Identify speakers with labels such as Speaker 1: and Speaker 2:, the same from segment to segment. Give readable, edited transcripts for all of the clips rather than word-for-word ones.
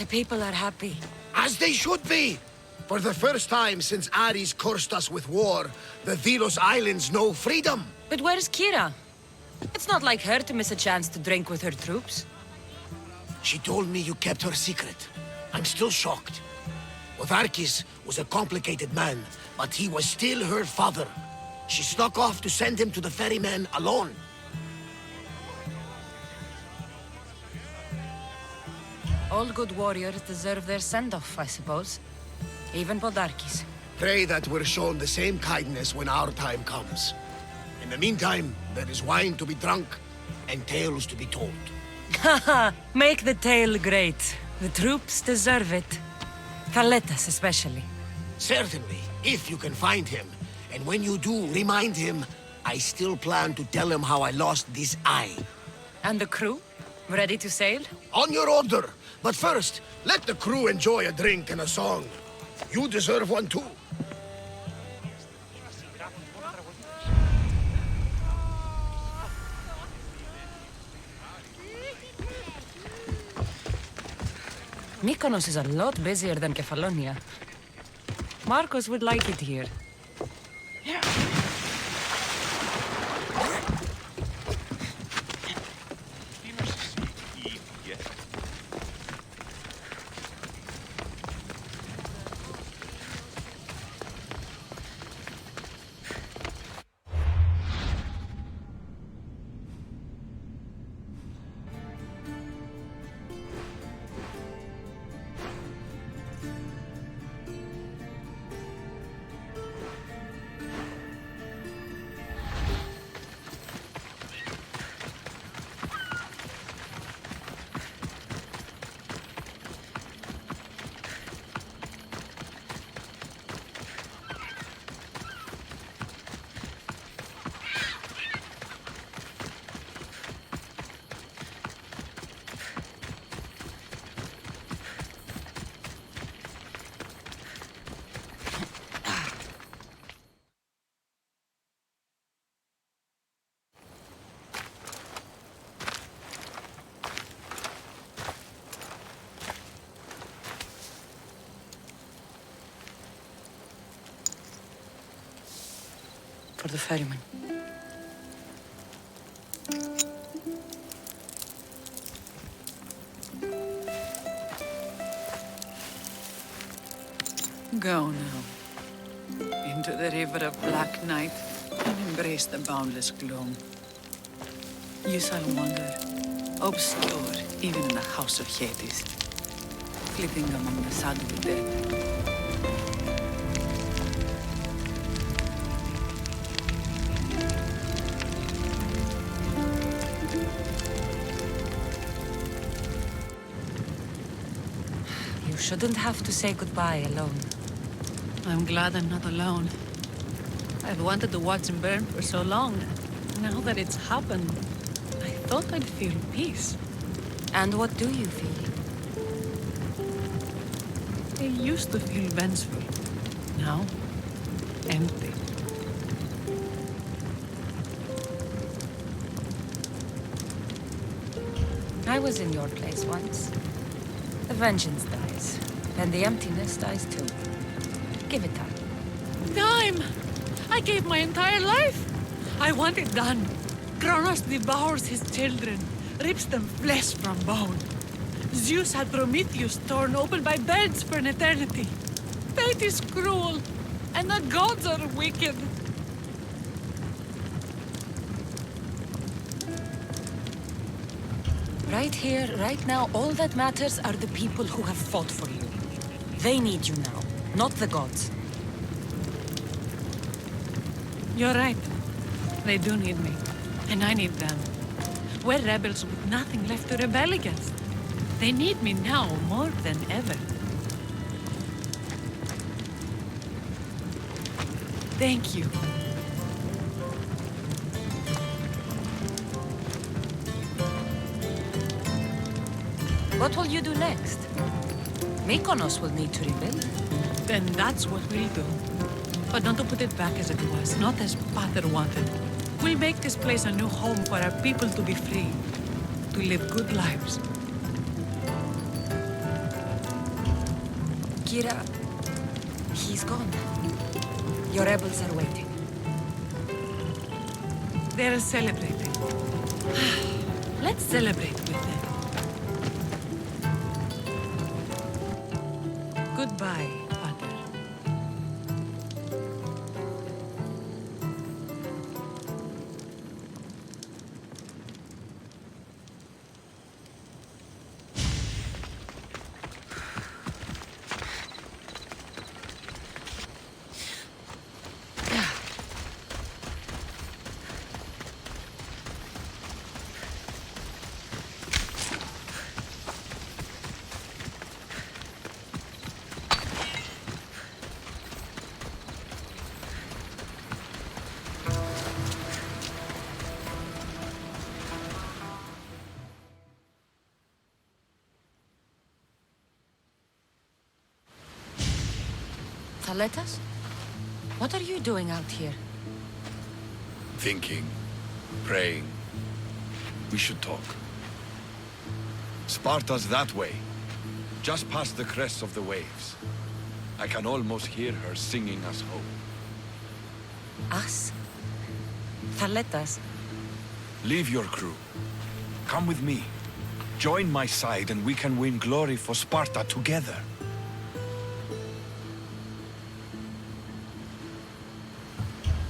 Speaker 1: The people are happy.
Speaker 2: As they should be! For the first time since Ares cursed us with war, the Delos Islands know freedom!
Speaker 1: But where's Kira? It's not like her to miss a chance to drink with her troops.
Speaker 2: She told me you kept her secret. I'm still shocked. Otharkis was a complicated man, but he was still her father. She snuck off to send him to the ferryman alone.
Speaker 1: All good warriors deserve their send-off, I suppose. Even Podarkis.
Speaker 2: Pray that we're shown the same kindness when our time comes. In the meantime, there is wine to be drunk, and tales to be told.
Speaker 1: Haha, make the tale great. The troops deserve it. Kaletas especially.
Speaker 2: Certainly, if you can find him. And when you do, remind him, I still plan to tell him how I lost this eye.
Speaker 1: And the crew? Ready to sail?
Speaker 2: On your order! But first, let the crew enjoy a drink and a song. You deserve one too.
Speaker 1: Mykonos is a lot busier than Kefalonia. Marcos would like it here. For the ferryman.
Speaker 3: Go now. Into the river of black night and embrace the boundless gloom. You shall wander, obscure even in the house of Hades, flitting among the sadly dead.
Speaker 1: shouldn't have to say goodbye alone.
Speaker 3: I'm glad I'm not alone. I've wanted to watch him burn for so long. Now that it's happened, I thought I'd feel peace.
Speaker 1: And what do you feel?
Speaker 3: I used to feel vengeful. Now, empty.
Speaker 1: I was in your place once. The vengeance dies, and the emptiness dies too. Give it time.
Speaker 3: Time! I gave my entire life! I want it done. Kronos devours his children, rips them flesh from bone. Zeus had Prometheus torn open by birds for an eternity. Fate is cruel, and the gods are wicked.
Speaker 1: Right here, right now, all that matters are the people who have fought for you. They need you now, not the gods.
Speaker 3: You're right. They do need me, and I need them. We're rebels with nothing left to rebel against. They need me now more than ever. Thank you.
Speaker 1: What will you do next? Mykonos will need to rebuild.
Speaker 3: Then that's what we'll do. But not to put it back as it was, not as Pater wanted. We'll make this place a new home for our people to be free, to live good lives.
Speaker 1: Kira, he's gone. Your rebels are waiting.
Speaker 3: They're celebrating. Let's celebrate with them. Goodbye, Pater.
Speaker 1: Thaletas? What are you doing out here?
Speaker 4: Thinking, praying. We should talk. Sparta's that way, just past the crests of the waves. I can almost hear her singing us home.
Speaker 1: Us? Thaletas?
Speaker 4: Leave your crew. Come with me. Join my side and we can win glory for Sparta together.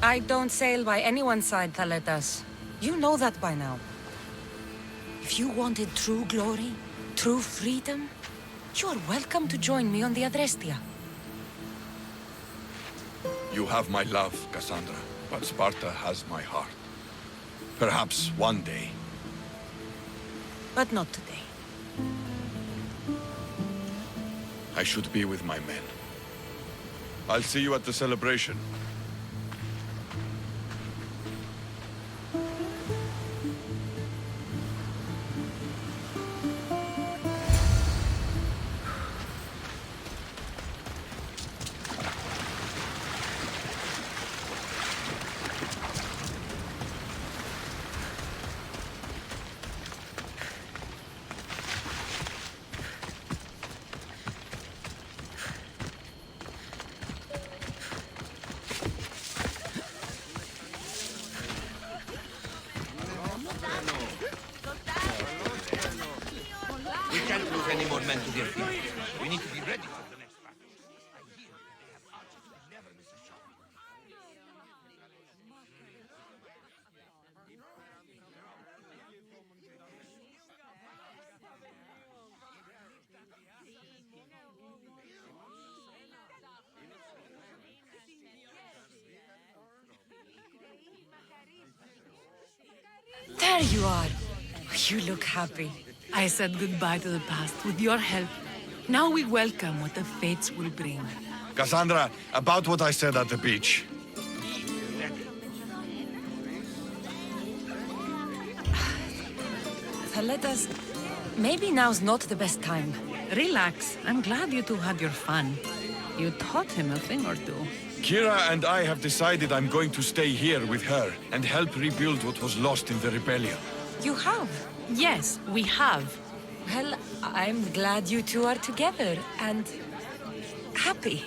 Speaker 1: I don't sail by anyone's side, Thaletas. You know that by now. If you wanted true glory, true freedom, you are welcome to join me on the Adrestia.
Speaker 4: You have my love, Cassandra, but Sparta has my heart. Perhaps one day.
Speaker 1: But not today.
Speaker 4: I should be with my men. I'll see you at the celebration.
Speaker 2: We can't lose any more men to their feet. We need to be ready for the next battle. I hear they have archers who never miss a shot.
Speaker 1: There you are. You look happy.
Speaker 3: I said goodbye to the past with your help. Now we welcome what the fates will bring.
Speaker 4: Cassandra, about what I said at the beach.
Speaker 1: Thaletas, maybe now's not the best time.
Speaker 3: Relax. I'm glad you two had your fun. You taught him a thing or two.
Speaker 4: Kira and I have decided I'm going to stay here with her and help rebuild what was lost in the rebellion.
Speaker 1: You have?
Speaker 3: Yes, we have.
Speaker 1: Well, I'm glad you two are together and happy.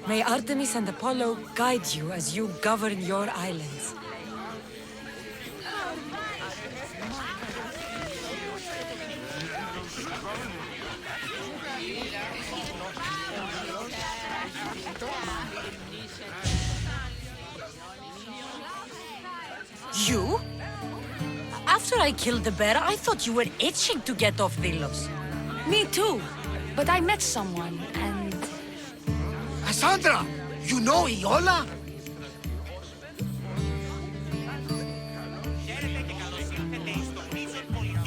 Speaker 1: May Artemis and Apollo guide you as you govern your islands. You? After I killed the bear, I thought you were itching to get off Delos.
Speaker 5: Me too. But I met someone, and...
Speaker 2: Cassandra, you know Iola?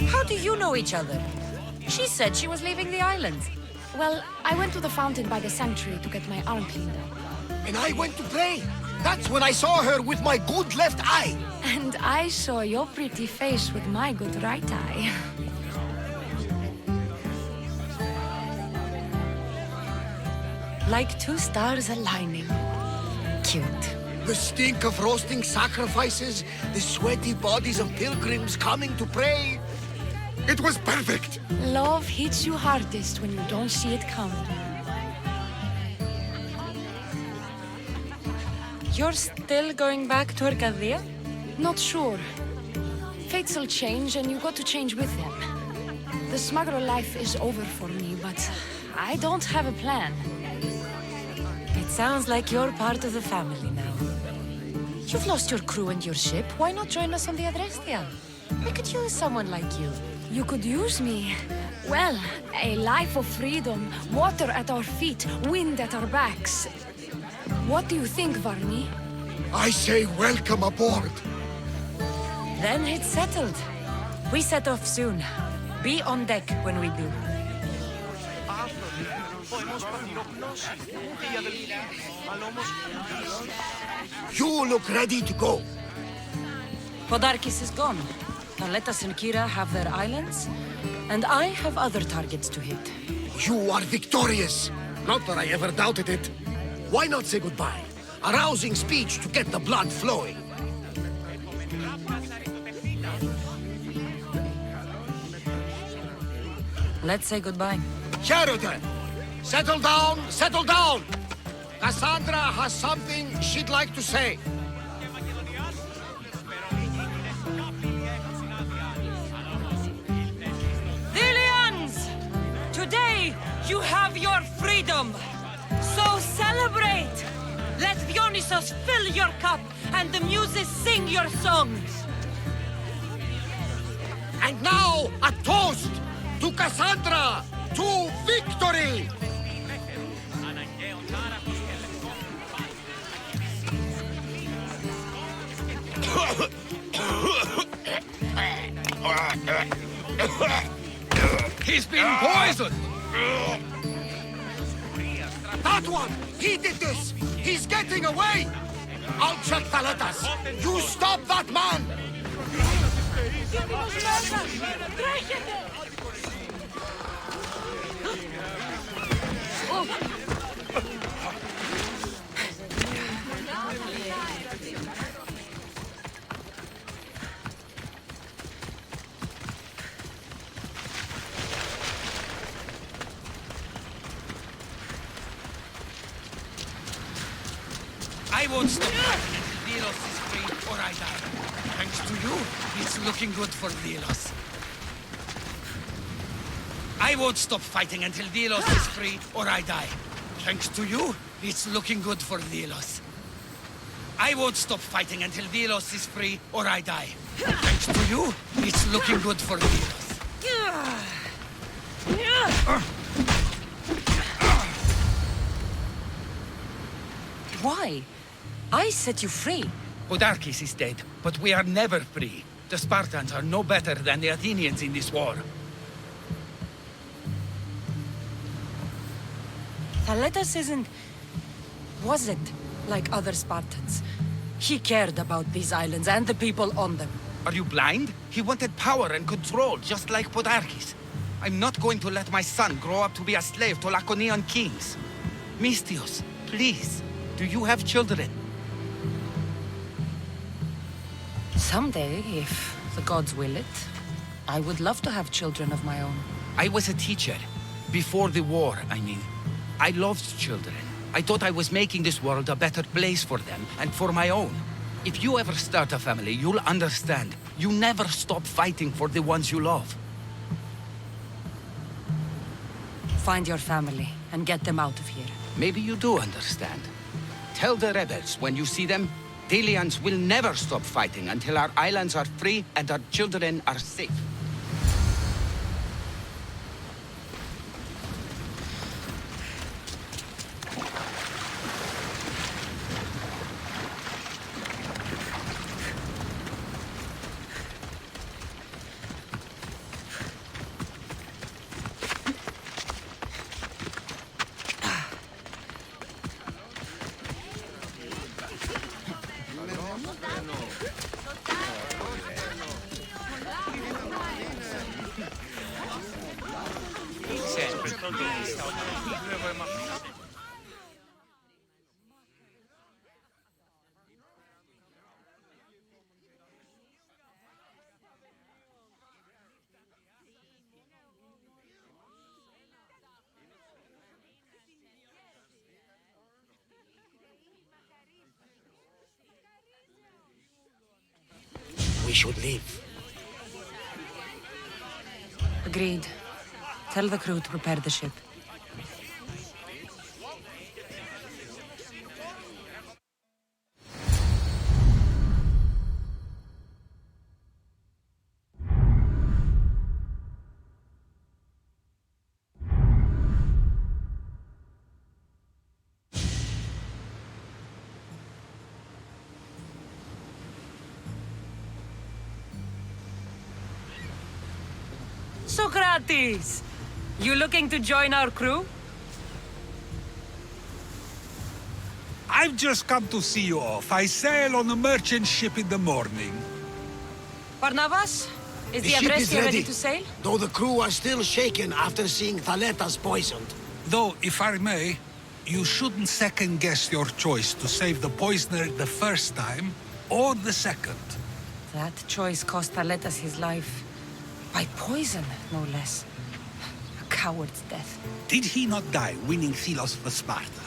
Speaker 1: How do you know each other? She said she was leaving the island.
Speaker 5: Well, I went to the fountain by the sanctuary to get my arm cleaned up.
Speaker 2: And I went to pray. That's when I saw her with my good left eye.
Speaker 5: And I saw your pretty face with my good right eye.
Speaker 1: Like two stars aligning. Cute.
Speaker 2: The stink of roasting sacrifices, the sweaty bodies of pilgrims coming to pray. It was perfect.
Speaker 5: Love hits you hardest when you don't see it coming.
Speaker 1: You're still going back to Arcadia?
Speaker 5: Not sure. Fates will change, and you got to change with them. The smuggler life is over for me, but I don't have a plan.
Speaker 1: It sounds like you're part of the family now. You've lost your crew and your ship. Why not join us on the Adrestia? We could use someone like you.
Speaker 5: You could use me. Well, a life of freedom, water at our feet, wind at our backs. What do you think, Varni?
Speaker 2: I say welcome aboard.
Speaker 1: Then it's settled. We set off soon. Be on deck when we do.
Speaker 2: You look ready to go.
Speaker 1: Podarkis is gone. Thaletas and Kira have their islands, and I have other targets to hit.
Speaker 2: You are victorious. Not that I ever doubted it. Why not say goodbye? A rousing speech to get the blood flowing.
Speaker 1: Let's say goodbye.
Speaker 2: Sheridan, settle down, settle down. Cassandra has something she'd like to say.
Speaker 1: Dilians! Today, you have your freedom. So celebrate! Let Dionysos fill your cup and the muses sing your songs.
Speaker 2: And now, a toast to Cassandra, to victory!
Speaker 6: He's been poisoned!
Speaker 2: That one! He did this! He's getting away! I'll check Thaletas! You stop that man!
Speaker 6: I won't stop fighting until Delos is free or I die. Thanks to you, it's looking good for Delos. I won't stop fighting until Delos is free or I die. Thanks to you, it's looking good for Delos. I won't stop fighting until Delos is free or I die. Thanks to you, it's looking good for Delos.
Speaker 1: Why? I set you free.
Speaker 6: Podarkis is dead, but we are never free. The Spartans are no better than the Athenians in this war.
Speaker 1: Thaletas wasn't like other Spartans. He cared about these islands and the people on them.
Speaker 6: Are you blind? He wanted power and control, just like Podarkes. I'm not going to let my son grow up to be a slave to Laconian kings. Mistios, please, do you have children?
Speaker 1: Someday, if the gods will it, I would love to have children of my own.
Speaker 6: I was a teacher. Before the war, I mean. I loved children. I thought I was making this world a better place for them, and for my own. If you ever start a family, you'll understand. You never stop fighting for the ones you love.
Speaker 1: Find your family and get them out of here.
Speaker 6: Maybe you do understand. Tell the rebels when you see them, Delians will never stop fighting until our islands are free and our children are safe.
Speaker 2: We should leave.
Speaker 1: Agreed. Tell the crew to prepare the ship. Socrates! You looking to join our crew?
Speaker 7: I've just come to see you off. I sail on a merchant ship in the morning.
Speaker 1: Barnabas? Is the
Speaker 2: ship is
Speaker 1: Abrestia ready
Speaker 2: ready
Speaker 1: to sail?
Speaker 2: Though the crew are still shaken after seeing Thaletas poisoned.
Speaker 7: Though, if I may, you shouldn't second-guess your choice to save the poisoner the first time, or the second.
Speaker 1: That choice cost Thaletas his life. By poison, no less. A coward's death.
Speaker 7: Did he not die winning Thelos for Sparta?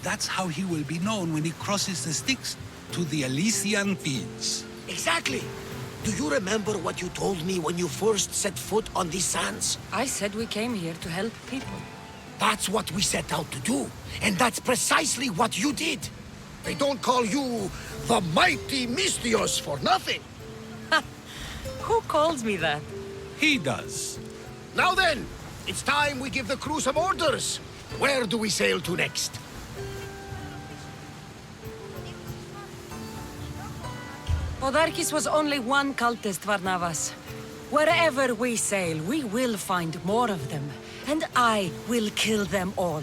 Speaker 7: That's how he will be known when he crosses the Styx to the Elysian Fields.
Speaker 2: Exactly! Do you remember what you told me when you first set foot on these sands?
Speaker 1: I said we came here to help people.
Speaker 2: That's what we set out to do. And that's precisely what you did. They don't call you the mighty Mistios for nothing.
Speaker 1: Who calls me that?
Speaker 7: He does.
Speaker 2: Now then, it's time we give the crew some orders. Where do we sail to next?
Speaker 1: Podarkes was only one cultist, Varnavas. Wherever we sail, we will find more of them. And I will kill them all.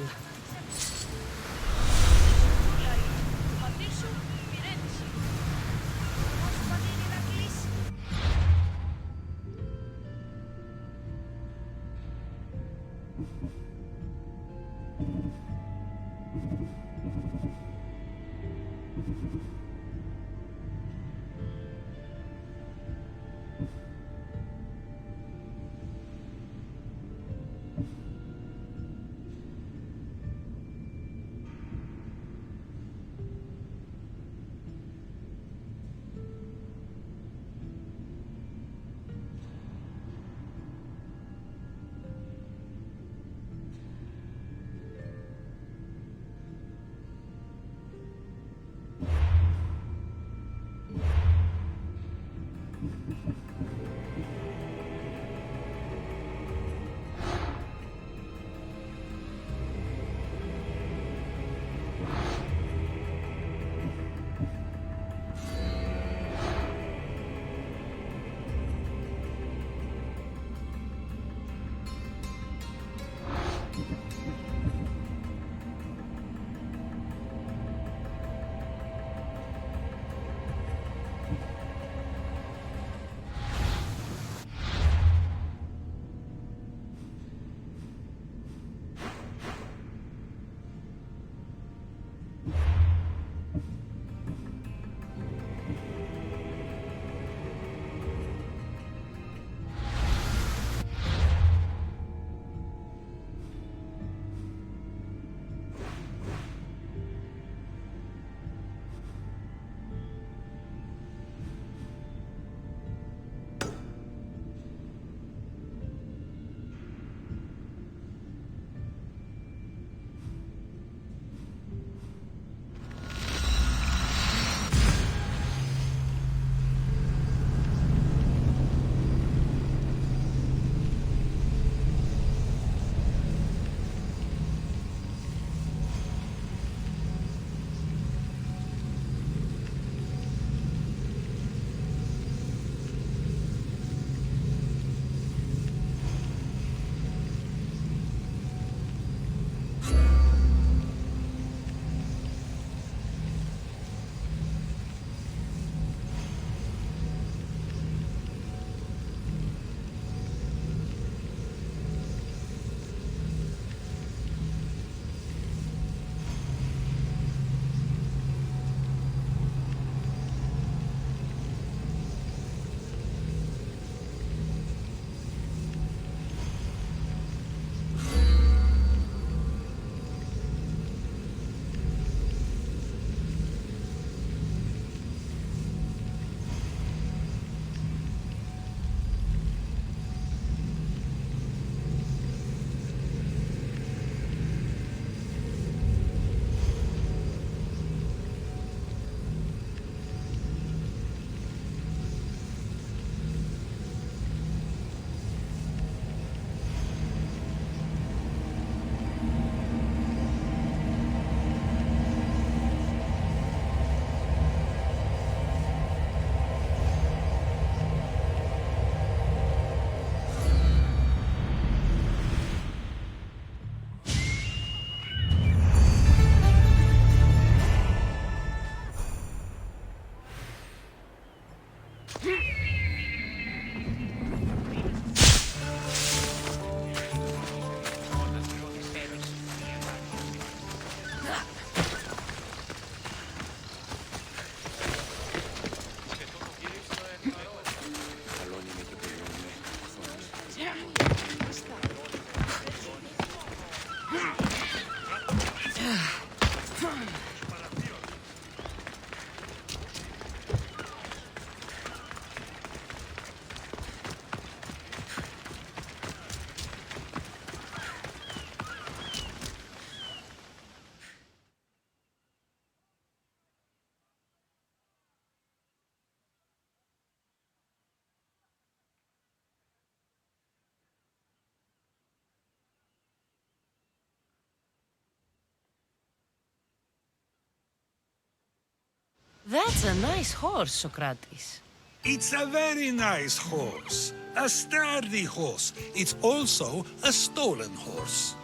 Speaker 1: That's a nice horse, Socrates.
Speaker 7: It's a very nice horse. A sturdy horse. It's also a stolen horse.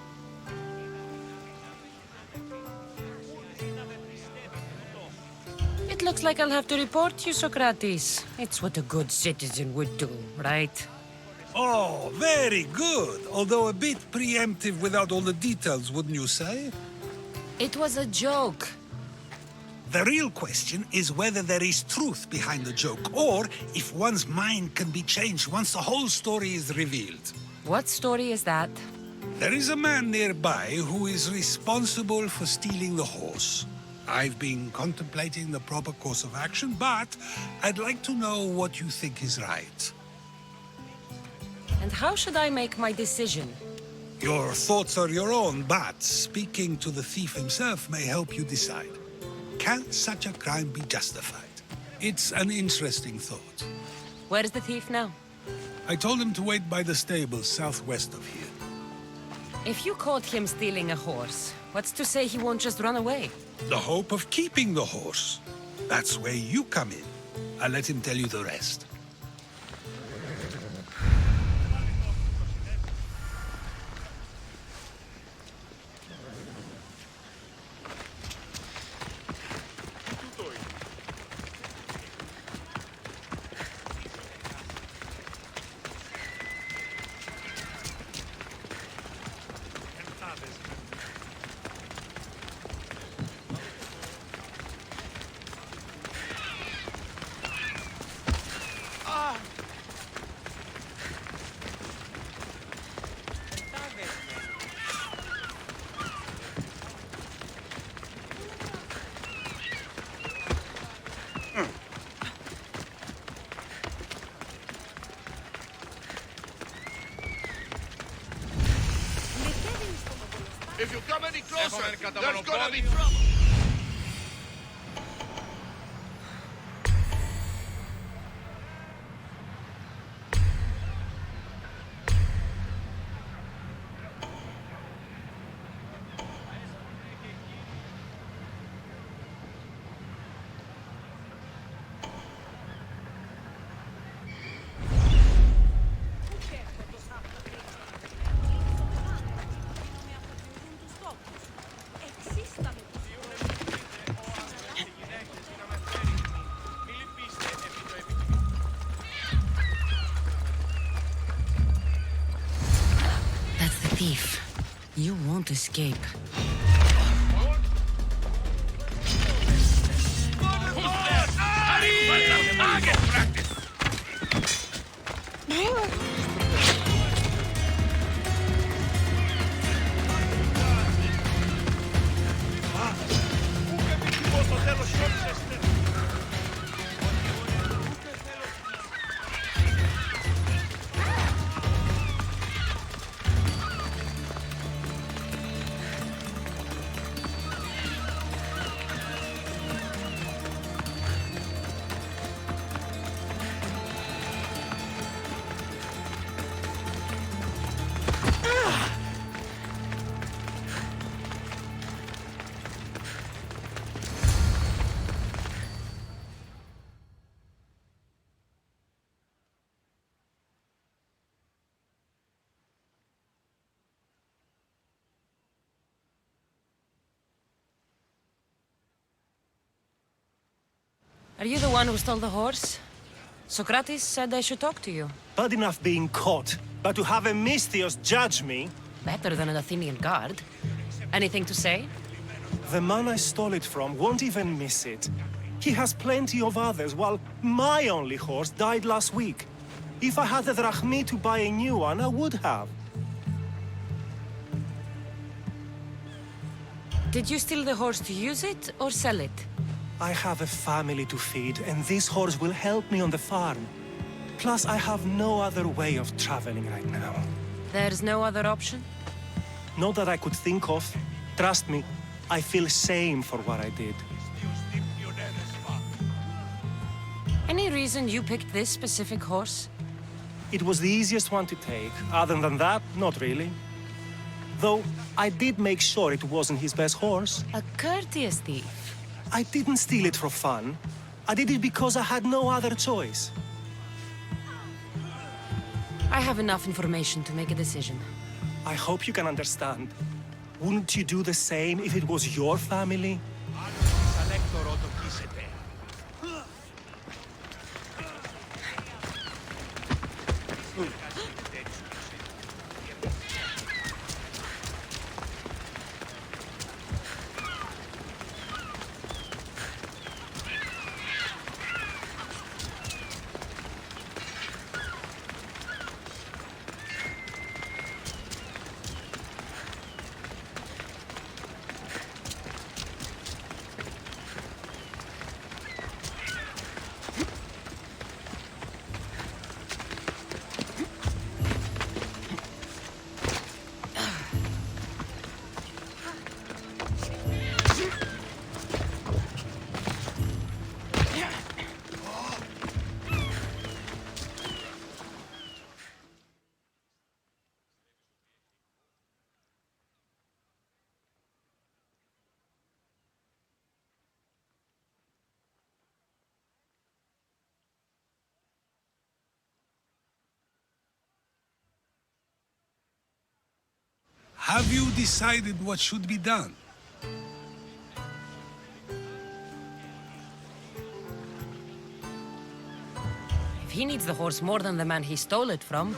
Speaker 1: It looks like I'll have to report you, Socrates. It's what a good citizen would do, right?
Speaker 7: Oh, very good. Although a bit preemptive without all the details, wouldn't you say?
Speaker 1: It was a joke.
Speaker 7: The real question is whether there is truth behind the joke, or if one's mind can be changed once the whole story is revealed.
Speaker 1: What story is that?
Speaker 7: There is a man nearby who is responsible for stealing the horse. I've been contemplating the proper course of action, but I'd like to know what you think is right.
Speaker 1: And how should I make my decision?
Speaker 7: Your thoughts are your own, but speaking to the thief himself may help you decide. Can such a crime be justified? It's an interesting thought.
Speaker 1: Where is the thief now?
Speaker 7: I told him to wait by the stables southwest of here.
Speaker 1: If you caught him stealing a horse, what's to say he won't just run away?
Speaker 7: The hope of keeping the horse. That's where you come in. I'll let him tell you the rest.
Speaker 2: If you come any closer, there's gonna be trouble.
Speaker 1: That's the thief. You won't escape. Are you the one who stole the horse? Socrates said I should talk to you.
Speaker 8: Bad enough being caught, but to have a Misthios judge me?
Speaker 1: Better than an Athenian guard. Anything to say?
Speaker 8: The man I stole it from won't even miss it. He has plenty of others, while my only horse died last week. If I had the drachmi to buy a new one, I would have.
Speaker 1: Did you steal the horse to use it or sell it?
Speaker 8: I have a family to feed, and this horse will help me on the farm. Plus, I have no other way of traveling right now.
Speaker 1: There's no other option?
Speaker 8: Not that I could think of. Trust me, I feel shame for what I did.
Speaker 1: Any reason you picked this specific horse?
Speaker 8: It was the easiest one to take. Other than that, not really. Though, I did make sure it wasn't his best horse.
Speaker 1: A courteous thief.
Speaker 8: I didn't steal it for fun. I did it because I had no other choice.
Speaker 1: I have enough information to make a decision.
Speaker 8: I hope you can understand. Wouldn't you do the same if it was your family?
Speaker 7: Have you decided what should be done?
Speaker 1: If he needs the horse more than the man he stole it from,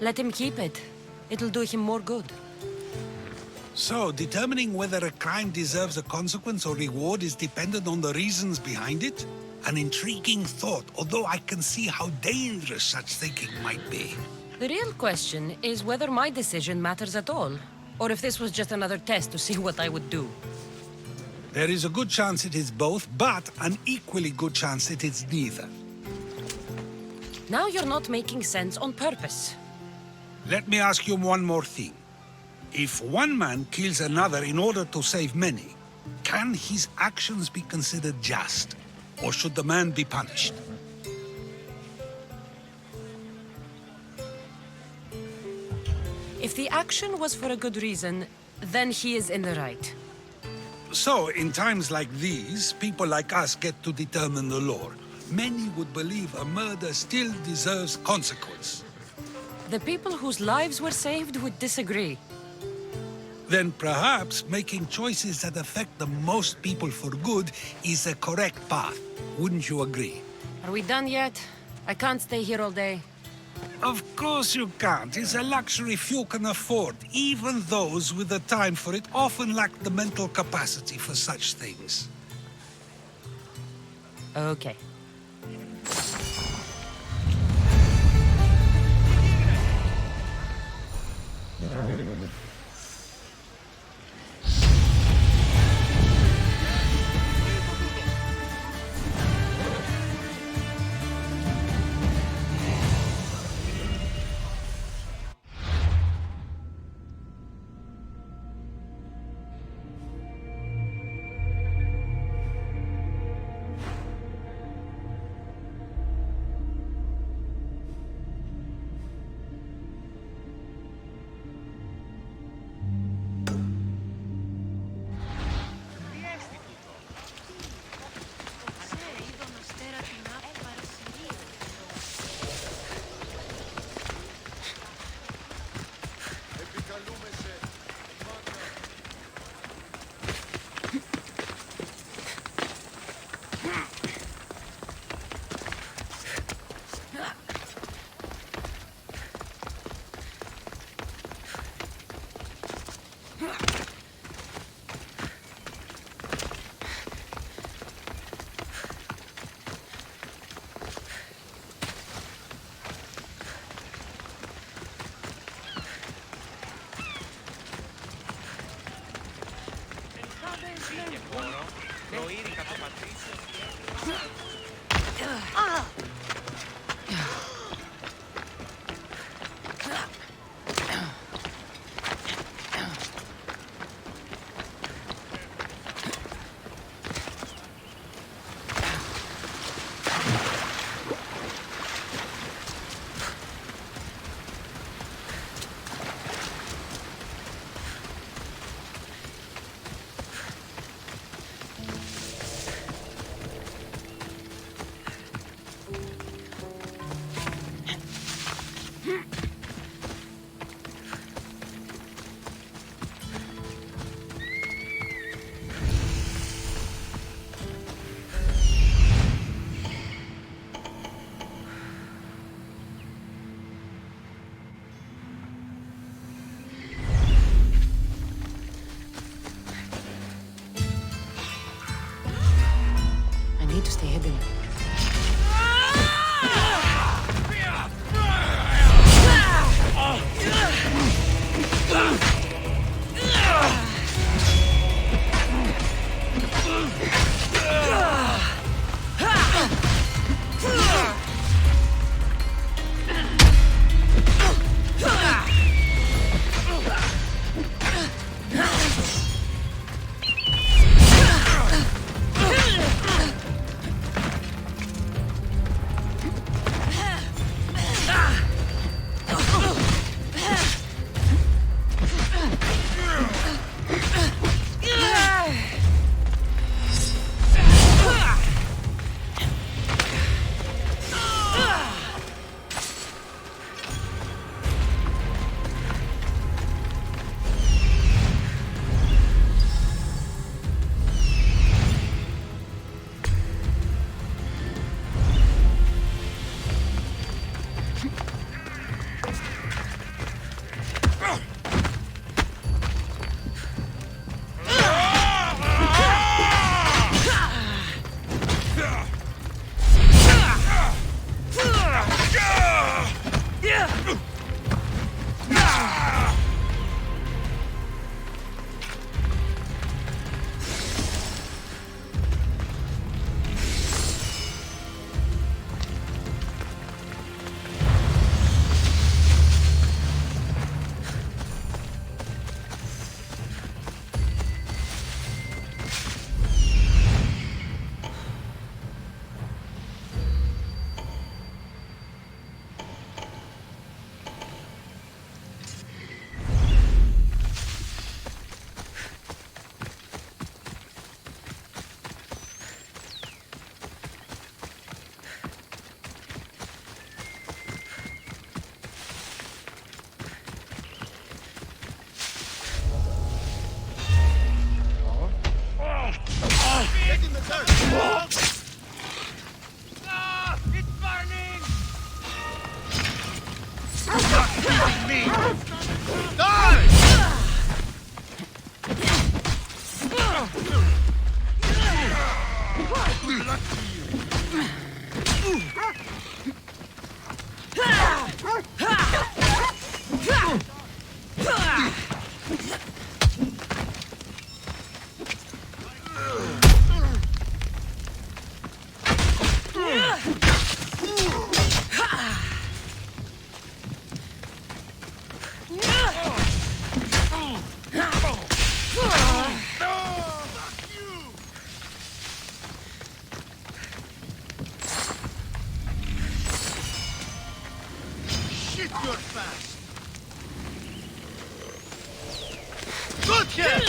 Speaker 1: let him keep it. It'll do him more good.
Speaker 7: So, determining whether a crime deserves a consequence or reward is dependent on the reasons behind it? An intriguing thought, although I can see how dangerous such thinking might be.
Speaker 1: The real question is whether my decision matters at all, or if this was just another test to see what I would do.
Speaker 7: There is a good chance it is both, but an equally good chance it is neither.
Speaker 1: Now you're not making sense on purpose.
Speaker 7: Let me ask you one more thing. If one man kills another in order to save many, can his actions be considered just? Or should the man be punished?
Speaker 1: If the action was for a good reason, then he is in the right.
Speaker 7: So, in times like these, people like us get to determine the law. Many would believe a murder still deserves consequence.
Speaker 1: The people whose lives were saved would disagree.
Speaker 7: Then perhaps making choices that affect the most people for good is a correct path. Wouldn't you agree?
Speaker 1: Are we done yet? I can't stay here all day.
Speaker 7: Of course you can't. It's a luxury few can afford. Even those with the time for it often lack the mental capacity for such things.
Speaker 1: Okay. I need to stay hidden.
Speaker 6: It's burning! You're not beating me! Die! Shit, you're fast! Good hit!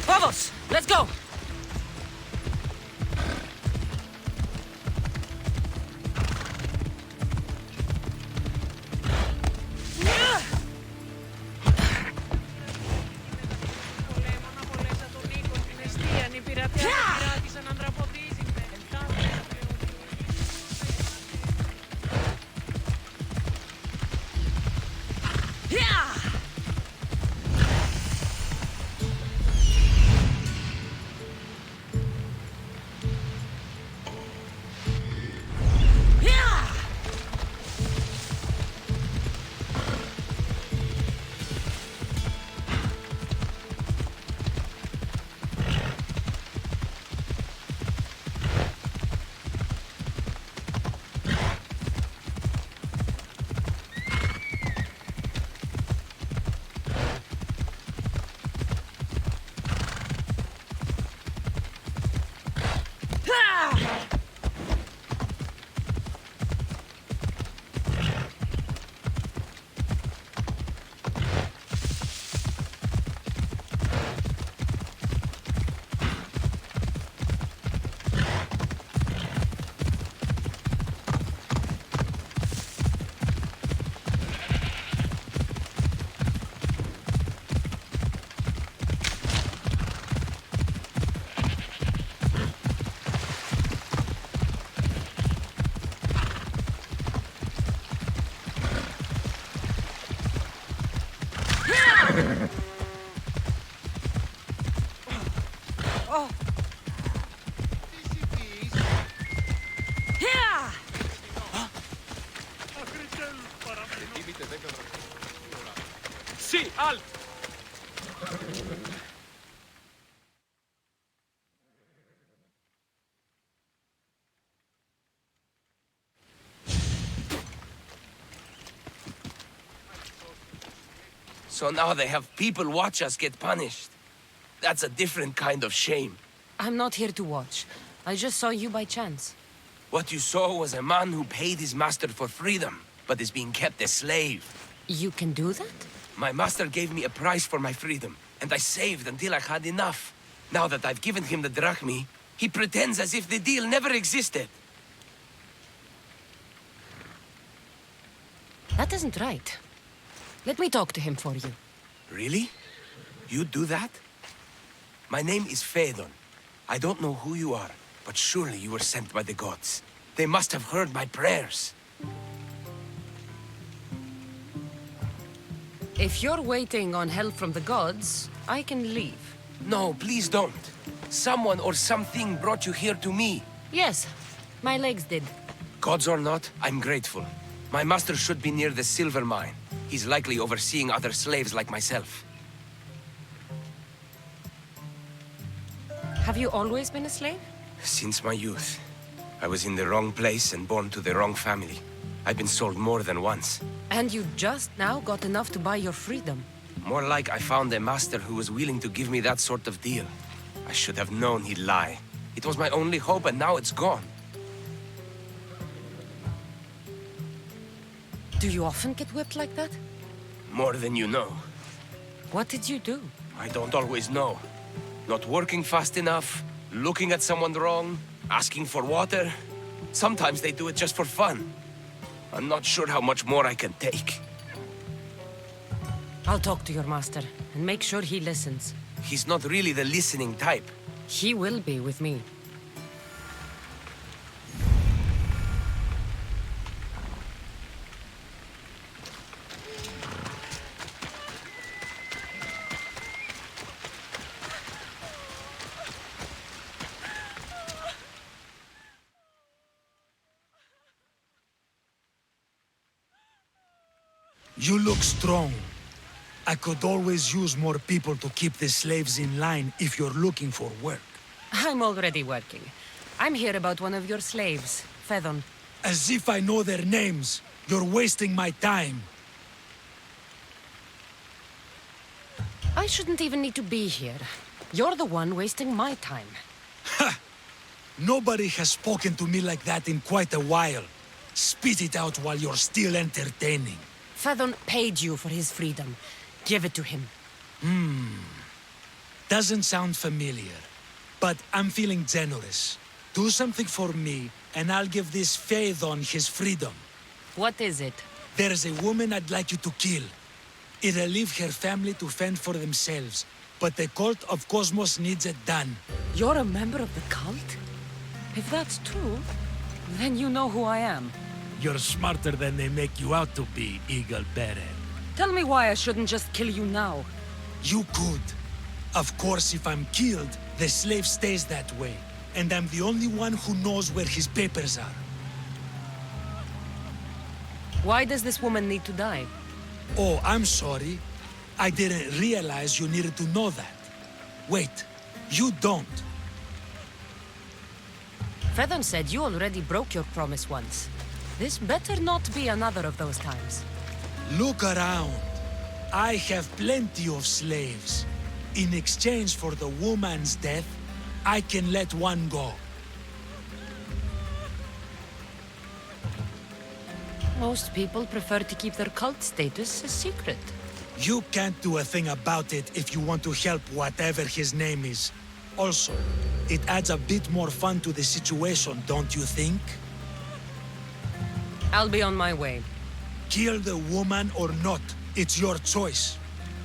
Speaker 1: Vamos! Let's go!
Speaker 4: Sì, Al!
Speaker 9: So now they have people watch us get punished. That's a different kind of shame.
Speaker 1: I'm not here to watch. I just saw you by chance.
Speaker 9: What you saw was a man who paid his master for freedom, but is being kept a slave.
Speaker 1: You can do that?
Speaker 9: My master gave me a price for my freedom, and I saved until I had enough. Now that I've given him the drachmi, he pretends as if the deal never existed.
Speaker 1: That isn't right. Let me talk to him for you.
Speaker 9: Really? You do that? My name is Phaedon. I don't know who you are, but surely you were sent by the gods. They must have heard my prayers.
Speaker 1: If you're waiting on help from the gods, I can leave.
Speaker 9: No, please don't. Someone or something brought you here to me.
Speaker 1: Yes, my legs did.
Speaker 9: Gods or not, I'm grateful. My master should be near the silver mine. He's likely overseeing other slaves like myself.
Speaker 1: Have you always been a slave?
Speaker 9: Since my youth. I was in the wrong place and born to the wrong family. I've been sold more than once.
Speaker 1: And you just now got enough to buy your freedom.
Speaker 9: More like I found a master who was willing to give me that sort of deal. I should have known he'd lie. It was my only hope, and now it's gone.
Speaker 1: Do you often get whipped like that?
Speaker 9: More than you know.
Speaker 1: What did you do?
Speaker 9: I don't always know. Not working fast enough, looking at someone wrong, asking for water. Sometimes they do it just for fun. I'm not sure how much more I can take.
Speaker 1: I'll talk to your master, and make sure he listens.
Speaker 9: He's not really the listening type.
Speaker 1: He will be with me.
Speaker 10: You look strong. I could always use more people to keep the slaves in line if you're looking for work.
Speaker 1: I'm already working. I'm here about one of your slaves, Fedon.
Speaker 10: As if I know their names. You're wasting my time.
Speaker 1: I shouldn't even need to be here. You're the one wasting my time.
Speaker 10: Ha! Nobody has spoken to me like that in quite a while. Spit it out while you're still entertaining.
Speaker 1: Fedon paid you for his freedom. Give it to him.
Speaker 10: Doesn't sound familiar. But I'm feeling generous. Do something for me, and I'll give this Phaethon his freedom.
Speaker 1: What is it?
Speaker 10: There's a woman I'd like you to kill. It'll leave her family to fend for themselves, but the cult of Cosmos needs it done.
Speaker 1: You're a member of the cult? If that's true, then you know who I am.
Speaker 10: You're smarter than they make you out to be, Eagle Bearer.
Speaker 1: Tell me why I shouldn't just kill you now.
Speaker 10: You could. Of course, if I'm killed, the slave stays that way. And I'm the only one who knows where his papers are.
Speaker 1: Why does this woman need to die?
Speaker 10: Oh, I'm sorry. I didn't realize you needed to know that. Wait, you don't.
Speaker 1: Fedon said you already broke your promise once. This better not be another of those times.
Speaker 10: Look around. I have plenty of slaves. In exchange for the woman's death, I can let one go.
Speaker 1: Most people prefer to keep their cult status a secret.
Speaker 10: You can't do a thing about it if you want to help whatever his name is. Also, it adds a bit more fun to the situation, don't you think?
Speaker 1: I'll be on my way.
Speaker 10: Kill the woman or not, it's your choice.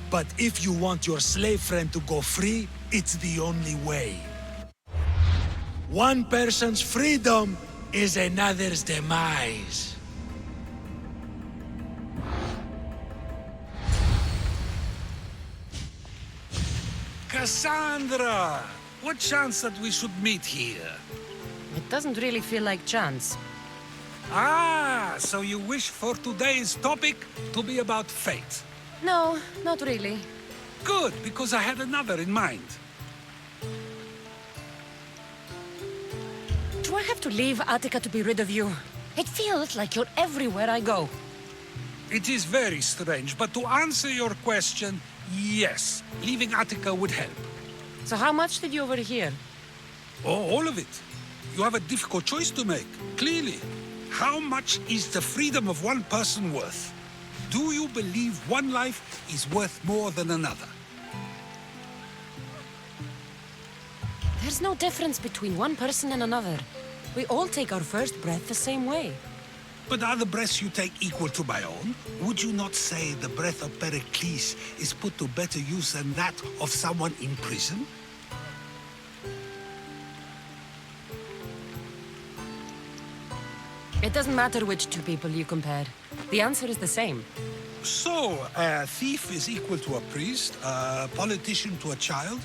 Speaker 10: But if you want your slave friend to go free, it's the only way. One person's freedom is another's demise.
Speaker 7: Cassandra! What chance that we should meet here?
Speaker 1: It doesn't really feel like chance.
Speaker 7: Ah, so you wish for today's topic to be about fate.
Speaker 1: No, not really.
Speaker 7: Good, because I had another in mind.
Speaker 1: Do I have to leave Attica to be rid of you? It feels like you're everywhere I go.
Speaker 7: It is very strange, but to answer your question, yes, leaving Attica would help.
Speaker 1: So how much did you overhear?
Speaker 7: Oh, all of it. You have a difficult choice to make, clearly. How much is the freedom of one person worth? Do you believe one life is worth more than another?
Speaker 1: There's no difference between one person and another. We all take our first breath the same way.
Speaker 7: But are the breaths you take equal to my own? Would you not say the breath of Pericles is put to better use than that of someone in prison?
Speaker 1: It doesn't matter which two people you compare. The answer is the same.
Speaker 7: So, a thief is equal to a priest, a politician to a child?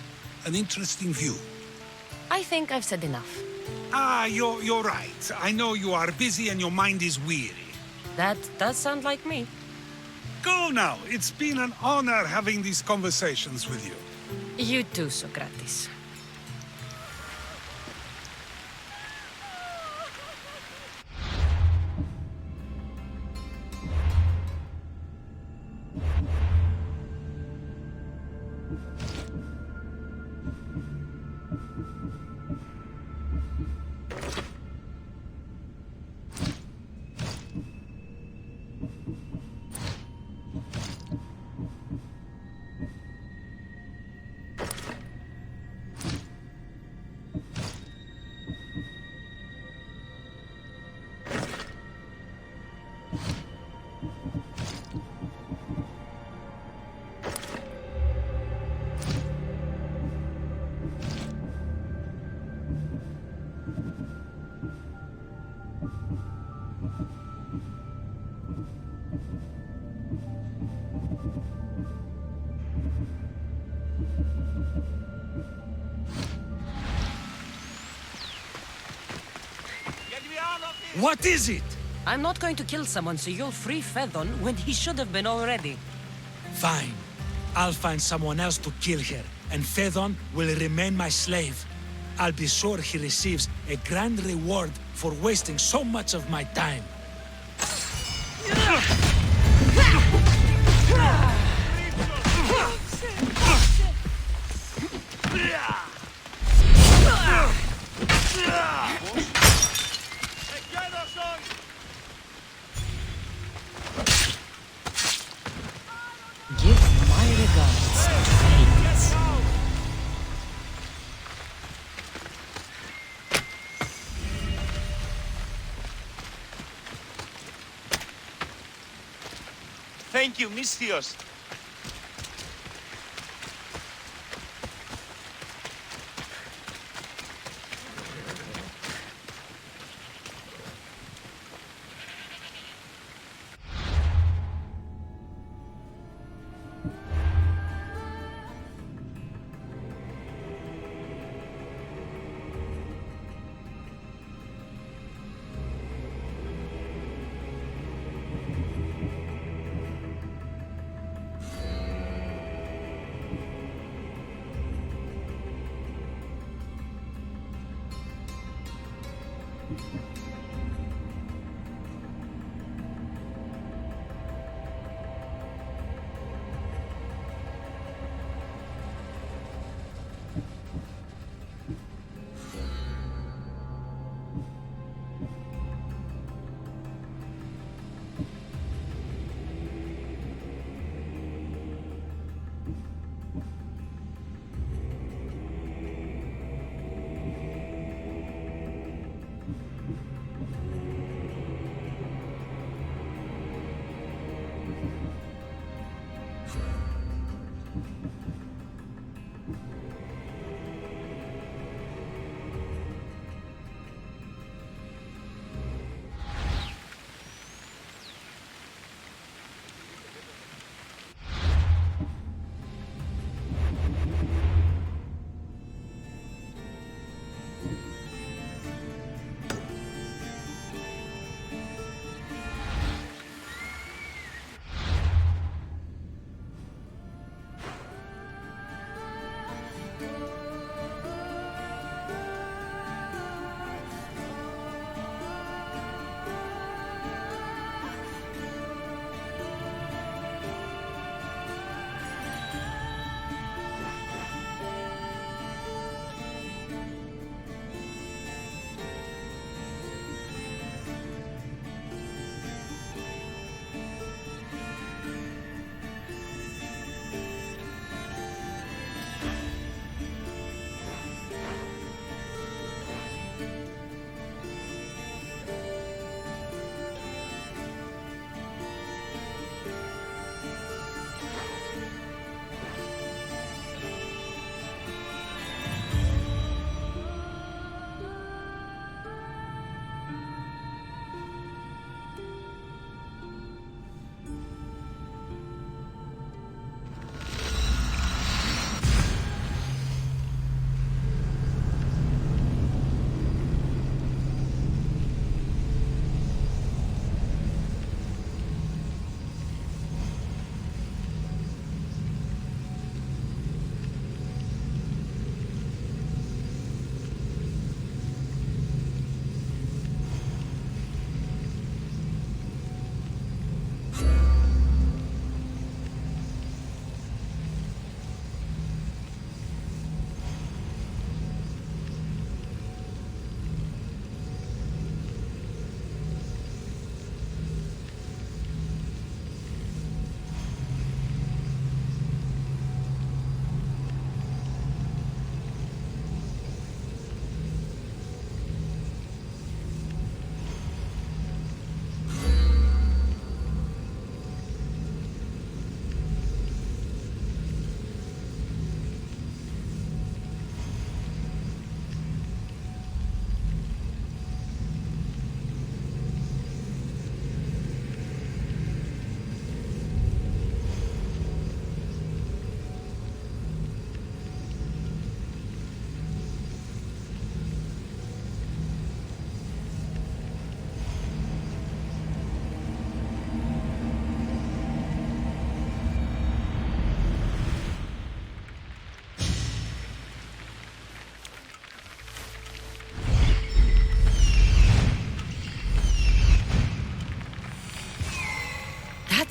Speaker 7: An interesting view.
Speaker 1: I think I've said enough.
Speaker 7: Ah, you're right. I know you are busy and your mind is weary.
Speaker 1: That does sound like me.
Speaker 7: Go now. It's been an honor having these conversations with you.
Speaker 1: You too, Socrates.
Speaker 10: What is it?
Speaker 1: I'm not going to kill someone so you'll free Fedon when he should have been already.
Speaker 10: Fine. I'll find someone else to kill her, and Fedon will remain my slave. I'll be sure he receives a grand reward for wasting so much of my time.
Speaker 1: Give my regards to Hades.
Speaker 8: Thank you, Misthios.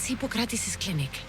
Speaker 5: It's Hippocrates' clinic.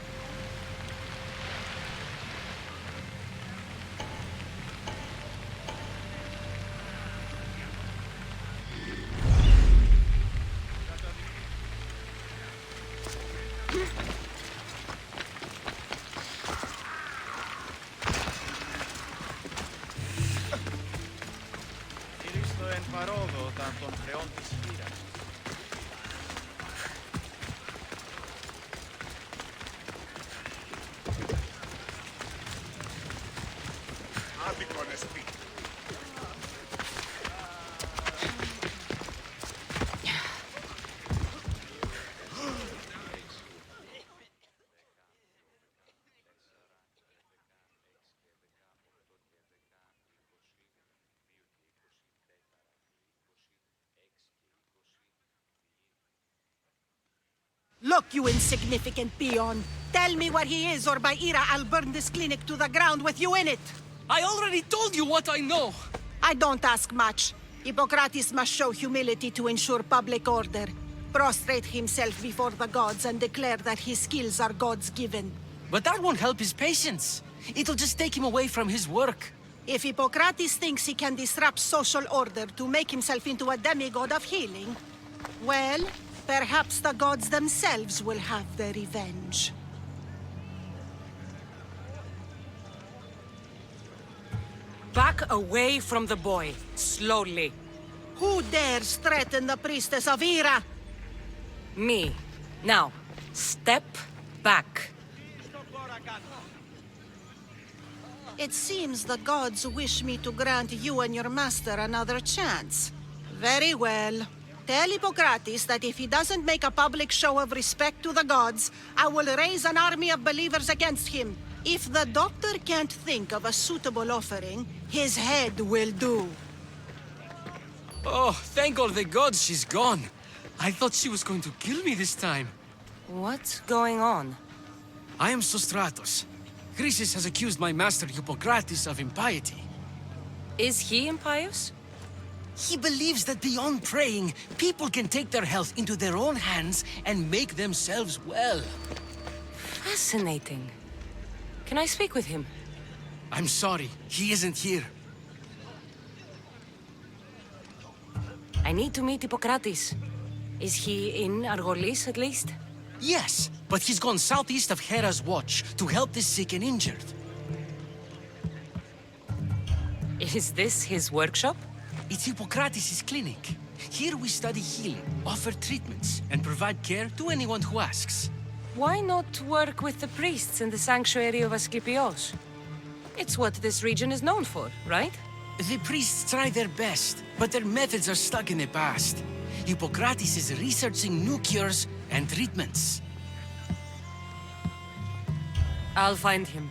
Speaker 11: Look, you insignificant peon. Tell me where he is, or by Ira, I'll burn this clinic to the ground with you in it.
Speaker 12: I already told you what I know.
Speaker 11: I don't ask much. Hippocrates must show humility to ensure public order. Prostrate himself before the gods and declare that his skills are God's given.
Speaker 12: But that won't help his patients. It'll just take him away from his work.
Speaker 11: If Hippocrates thinks he can disrupt social order to make himself into a demigod of healing, well, perhaps the gods themselves will have their revenge.
Speaker 1: Back away from the boy, slowly.
Speaker 11: Who dares threaten the priestess of Ira?
Speaker 1: Me. Now, step back.
Speaker 11: It seems the gods wish me to grant you and your master another chance. Very well. Tell Hippocrates that if he doesn't make a public show of respect to the gods, I will raise an army of believers against him. If the doctor can't think of a suitable offering, his head will do.
Speaker 12: Oh, thank all the gods she's gone. I thought she was going to kill me this time.
Speaker 1: What's going on?
Speaker 12: I am Sostratos. Chrysis has accused my master Hippocrates of impiety.
Speaker 1: Is he impious?
Speaker 12: He believes that beyond praying, people can take their health into their own hands and make themselves well.
Speaker 1: Fascinating. Can I speak with him?
Speaker 12: I'm sorry, he isn't here.
Speaker 1: I need to meet Hippocrates. Is he in Argolis, at least?
Speaker 12: Yes, but he's gone southeast of Hera's watch to help the sick and injured.
Speaker 1: Is this his workshop?
Speaker 12: It's Hippocrates' clinic. Here we study healing, offer treatments, and provide care to anyone who asks.
Speaker 1: Why not work with the priests in the sanctuary of Asclepios? It's what this region is known for, right?
Speaker 12: The priests try their best, but their methods are stuck in the past. Hippocrates is researching new cures and treatments.
Speaker 1: I'll find him.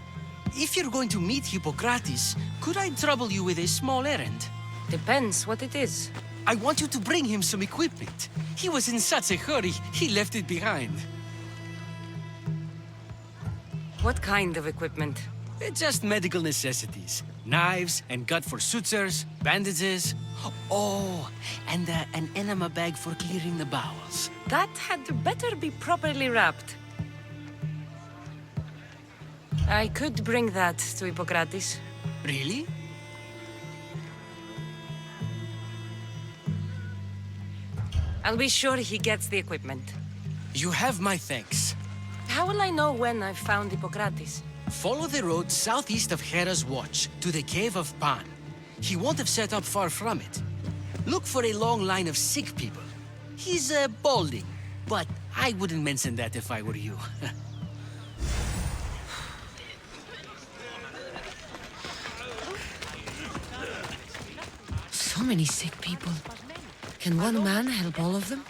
Speaker 12: If you're going to meet Hippocrates, could I trouble you with a small errand?
Speaker 1: Depends what it is.
Speaker 12: I want you to bring him some equipment. He was in such a hurry, he left it behind.
Speaker 1: What kind of equipment?
Speaker 12: Just medical necessities. Knives and gut for sutures, bandages. Oh, and an enema bag for clearing the bowels.
Speaker 1: That had better be properly wrapped. I could bring that to Hippocrates.
Speaker 12: Really?
Speaker 1: I'll be sure he gets the equipment.
Speaker 12: You have my thanks.
Speaker 1: How will I know when I've found Hippocrates?
Speaker 12: Follow the road southeast of Hera's watch to the cave of Pan. He won't have set up far from it. Look for a long line of sick people. He's balding, but I wouldn't mention that if I were you.
Speaker 5: So many sick people. Can one man help all of them?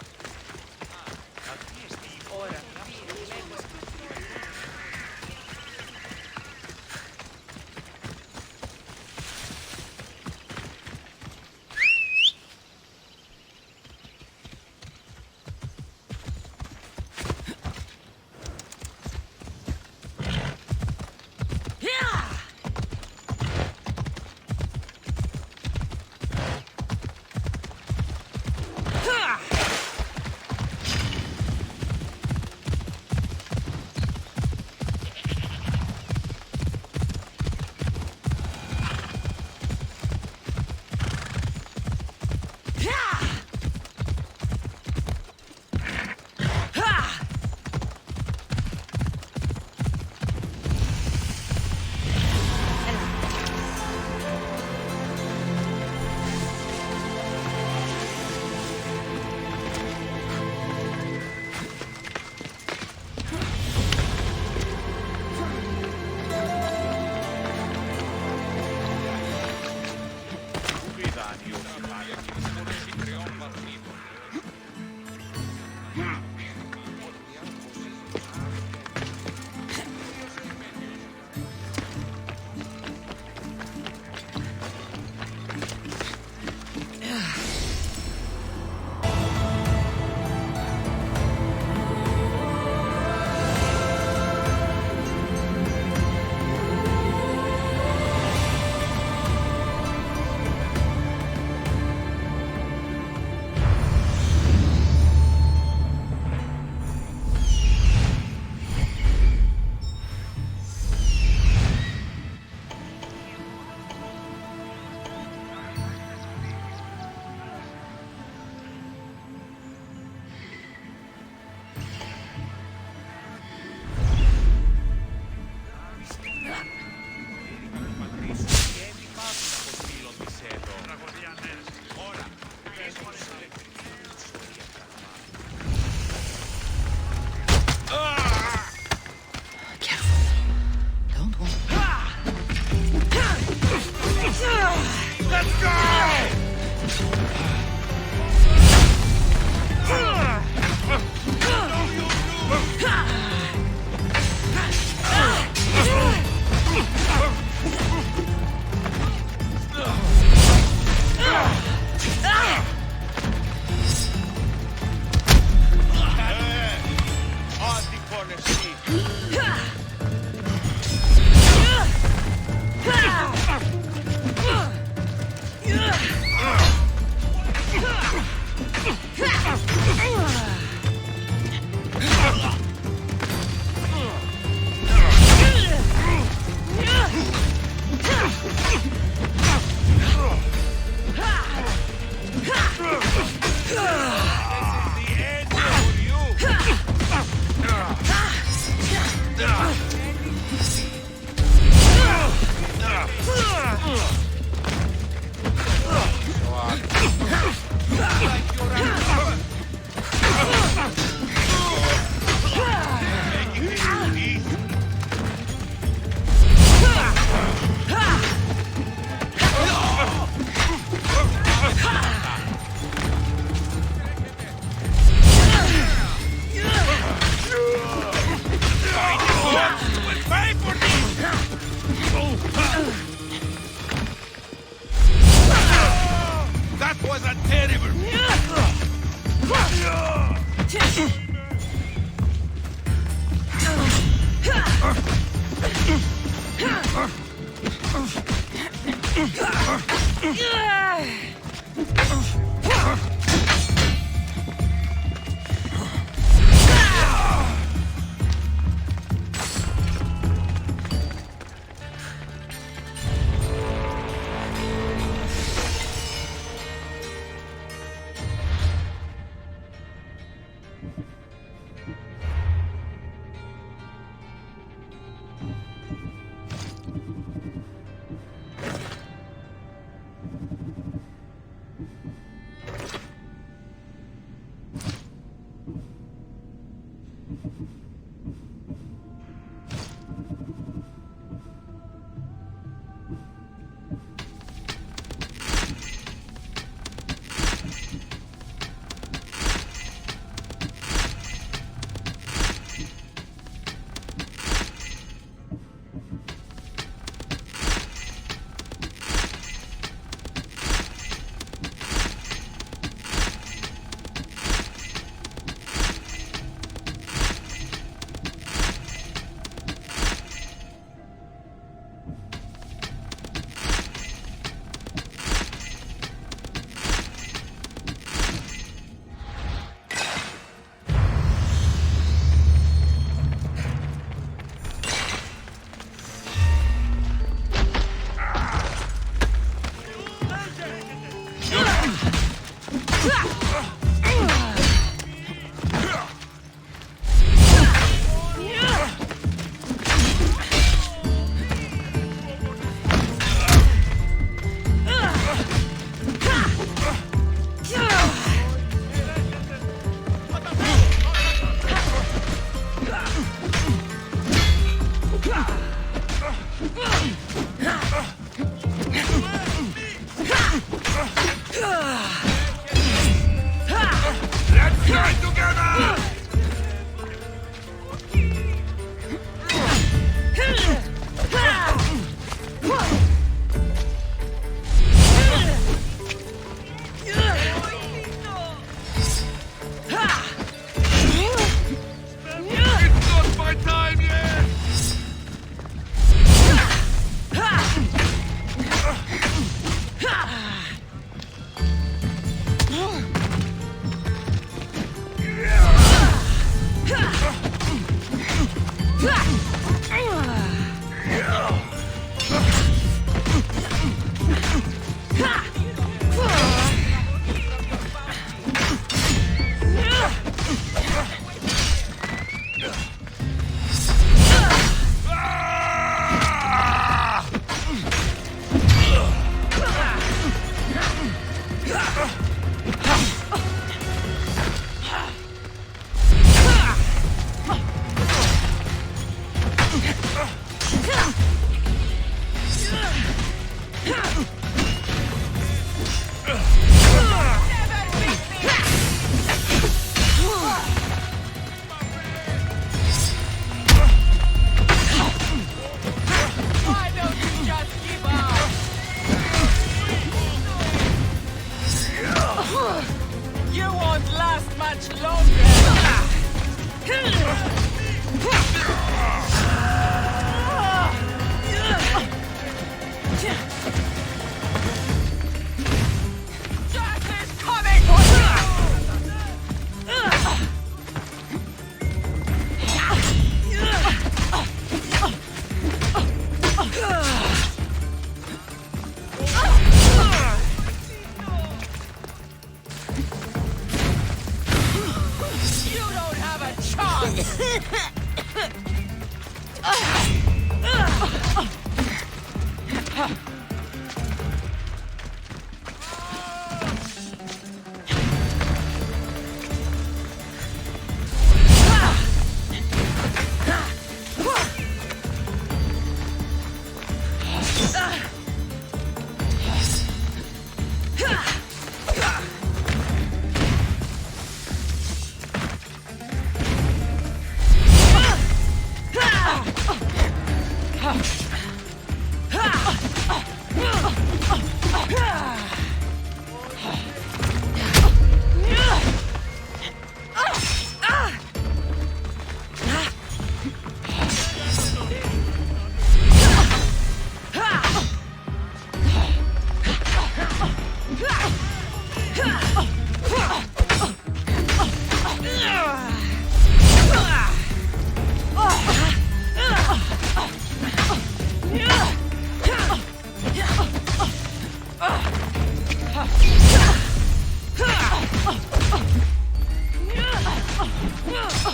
Speaker 13: You're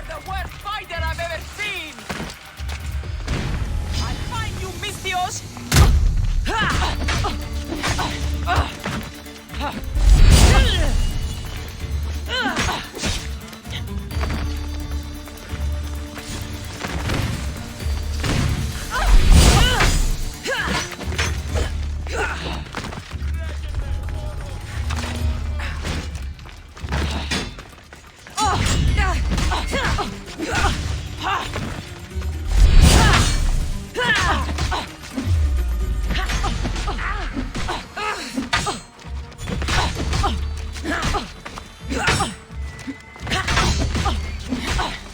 Speaker 13: the worst fighter I've ever seen! I'll find you, Mistios!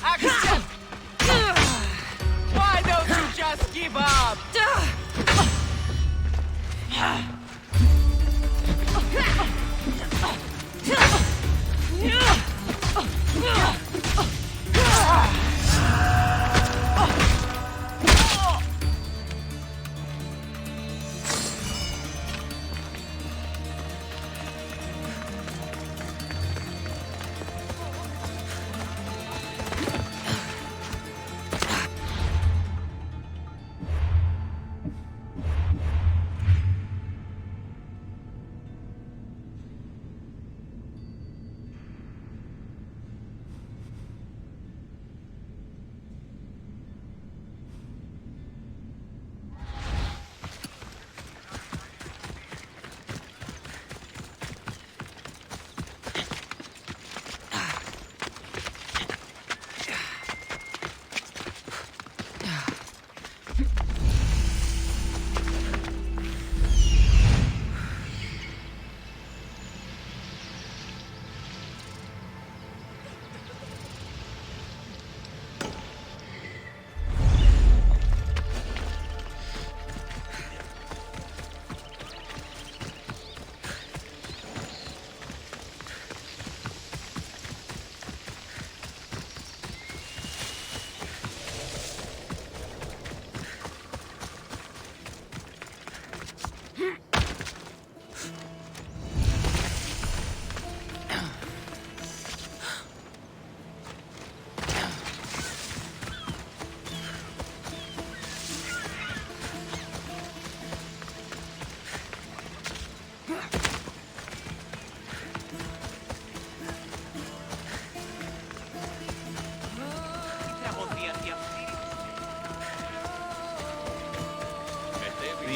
Speaker 13: Action! Why don't you just give up?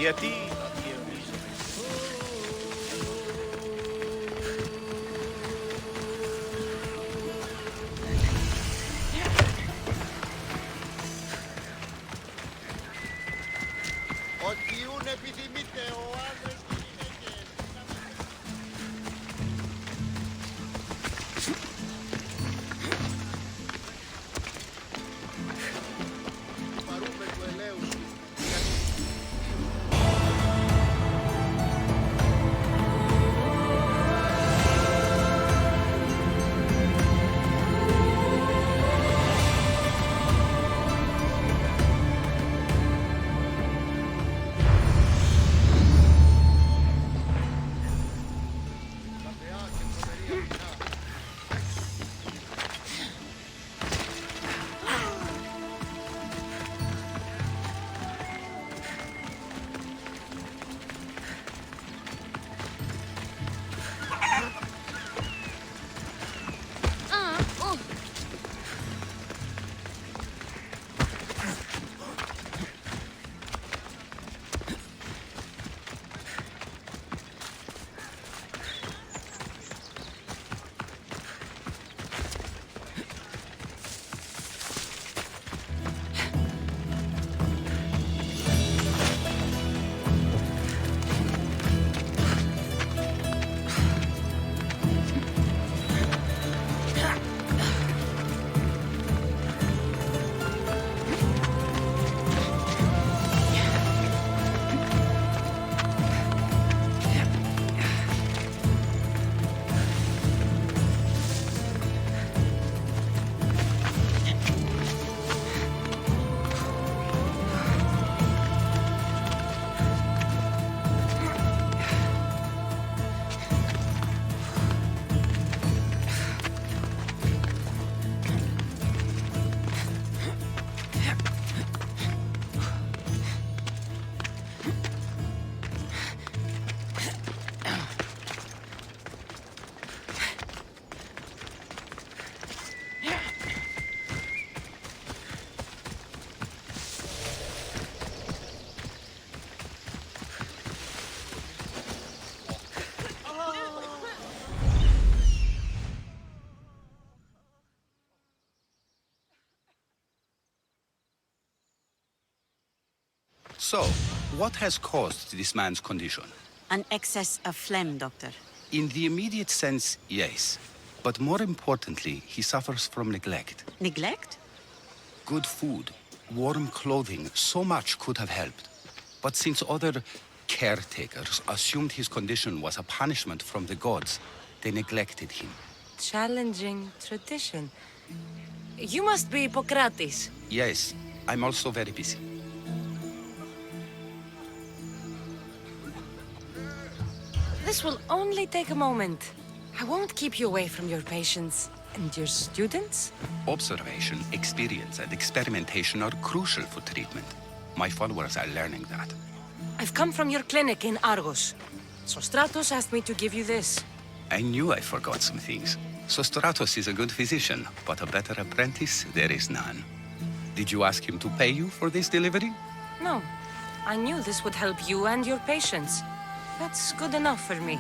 Speaker 8: Γιατί...
Speaker 14: Οτιούν επιθυμείτε ο άντρες και οι γυναίκες. Παρούμε του ελέους σου.
Speaker 15: So, what has caused this man's condition?
Speaker 16: An excess of phlegm, Doctor.
Speaker 15: In the immediate sense, yes. But more importantly, he suffers from neglect.
Speaker 16: Neglect?
Speaker 15: Good food, warm clothing, so much could have helped. But since other caretakers assumed his condition was a punishment from the gods, they neglected him.
Speaker 1: Challenging tradition. You must be Hippocrates.
Speaker 15: Yes, I'm also very busy.
Speaker 1: This will only take a moment. I won't keep you away from your patients. And your students?
Speaker 15: Observation, experience, and experimentation are crucial for treatment. My followers are learning that.
Speaker 1: I've come from your clinic in Argos. Sostratos asked me to give you this.
Speaker 15: I knew I forgot some things. Sostratos is a good physician, but a better apprentice, there is none. Did you ask him to pay you for this delivery?
Speaker 1: No. I knew this would help you and your patients. That's good enough for me.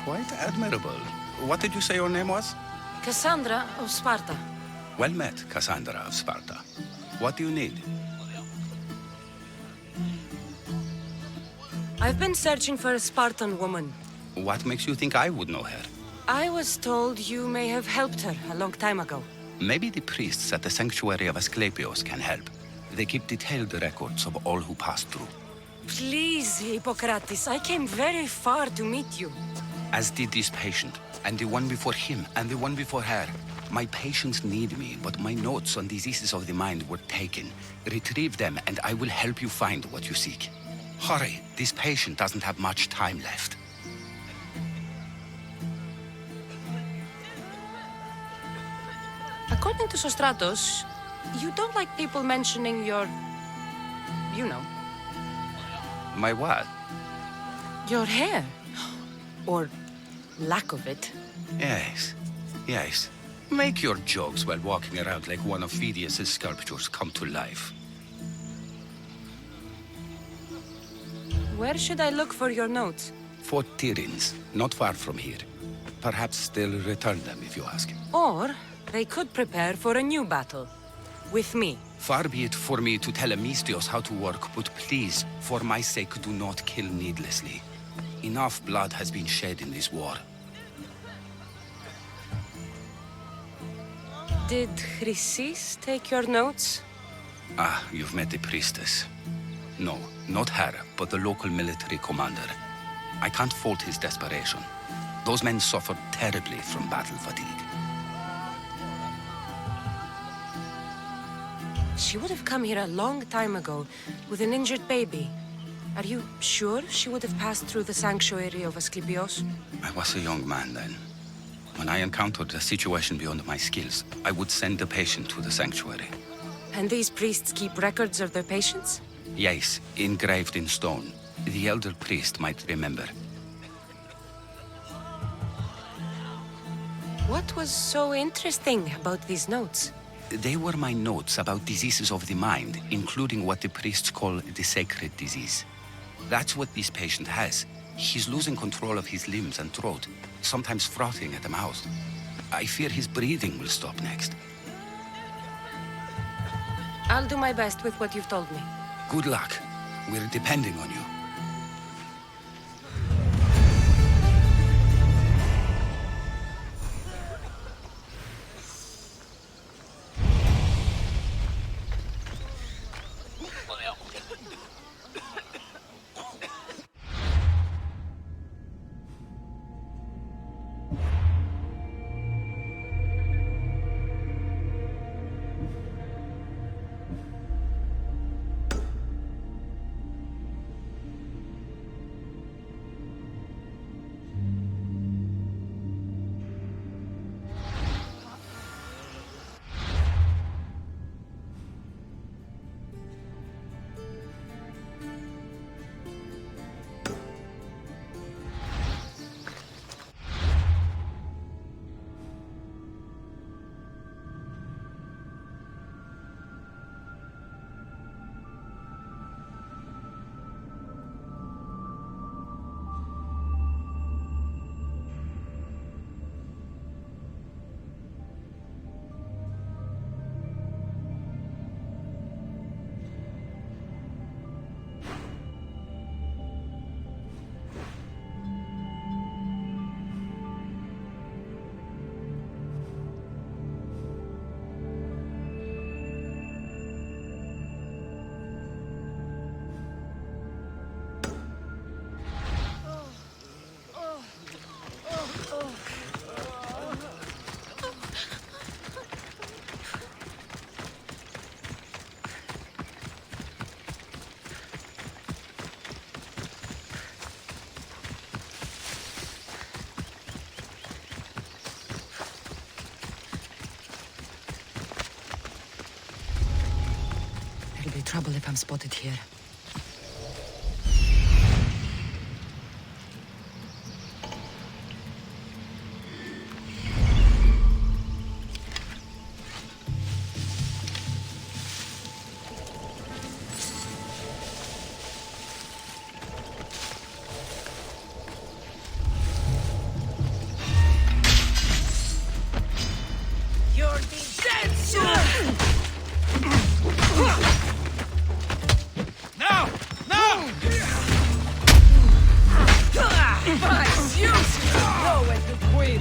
Speaker 15: Quite admirable. What did you say your name was?
Speaker 1: Cassandra of Sparta.
Speaker 15: Well met, Cassandra of Sparta. What do you need?
Speaker 1: I've been searching for a Spartan woman.
Speaker 15: What makes you think I would know her?
Speaker 1: I was told you may have helped her a long time ago.
Speaker 15: Maybe the priests at the sanctuary of Asclepios can help. They keep detailed records of all who passed through.
Speaker 1: Please, Hippocrates, I came very far to meet you.
Speaker 15: As did this patient, and the one before him, and the one before her. My patients need me, but my notes on diseases of the mind were taken. Retrieve them, and I will help you find what you seek. Hurry, this patient doesn't have much time left.
Speaker 1: According to Sostratos, you don't like people mentioning your... you know.
Speaker 15: My what?
Speaker 1: Your hair. Or lack of it.
Speaker 15: Yes, yes. Make your jokes while walking around like one of Phidias' sculptures come to life.
Speaker 1: Where should I look for your notes?
Speaker 15: Fort Tyrins, not far from here. Perhaps they'll return them if you ask.
Speaker 1: Or they could prepare for a new battle. With me.
Speaker 15: Far be it for me to tell Amistios how to work, but please, for my sake, do not kill needlessly. Enough blood has been shed in this war.
Speaker 1: Did Chrysis take your notes?
Speaker 15: Ah, you've met the priestess. No, not her, but the local military commander. I can't fault his desperation. Those men suffered terribly from battle fatigue.
Speaker 1: She would have come here a long time ago with an injured baby. Are you sure she would have passed through the sanctuary of Asclepios?
Speaker 15: I was a young man then. When I encountered a situation beyond my skills, I would send the patient to the sanctuary.
Speaker 1: And these priests keep records of their patients?
Speaker 15: Yes, engraved in stone. The elder priest might remember.
Speaker 1: What was so interesting about these notes?
Speaker 15: They were my notes about diseases of the mind, including what the priests call the sacred disease. That's what this patient has. He's losing control of his limbs and throat, sometimes frothing at the mouth. I fear his breathing will stop next.
Speaker 1: I'll do my best with what you've told me.
Speaker 15: Good luck. We're depending on you.
Speaker 1: trouble if I'm spotted here.
Speaker 13: You'll be dead soon!
Speaker 6: Now! Now!
Speaker 13: Vice, you know when to quit!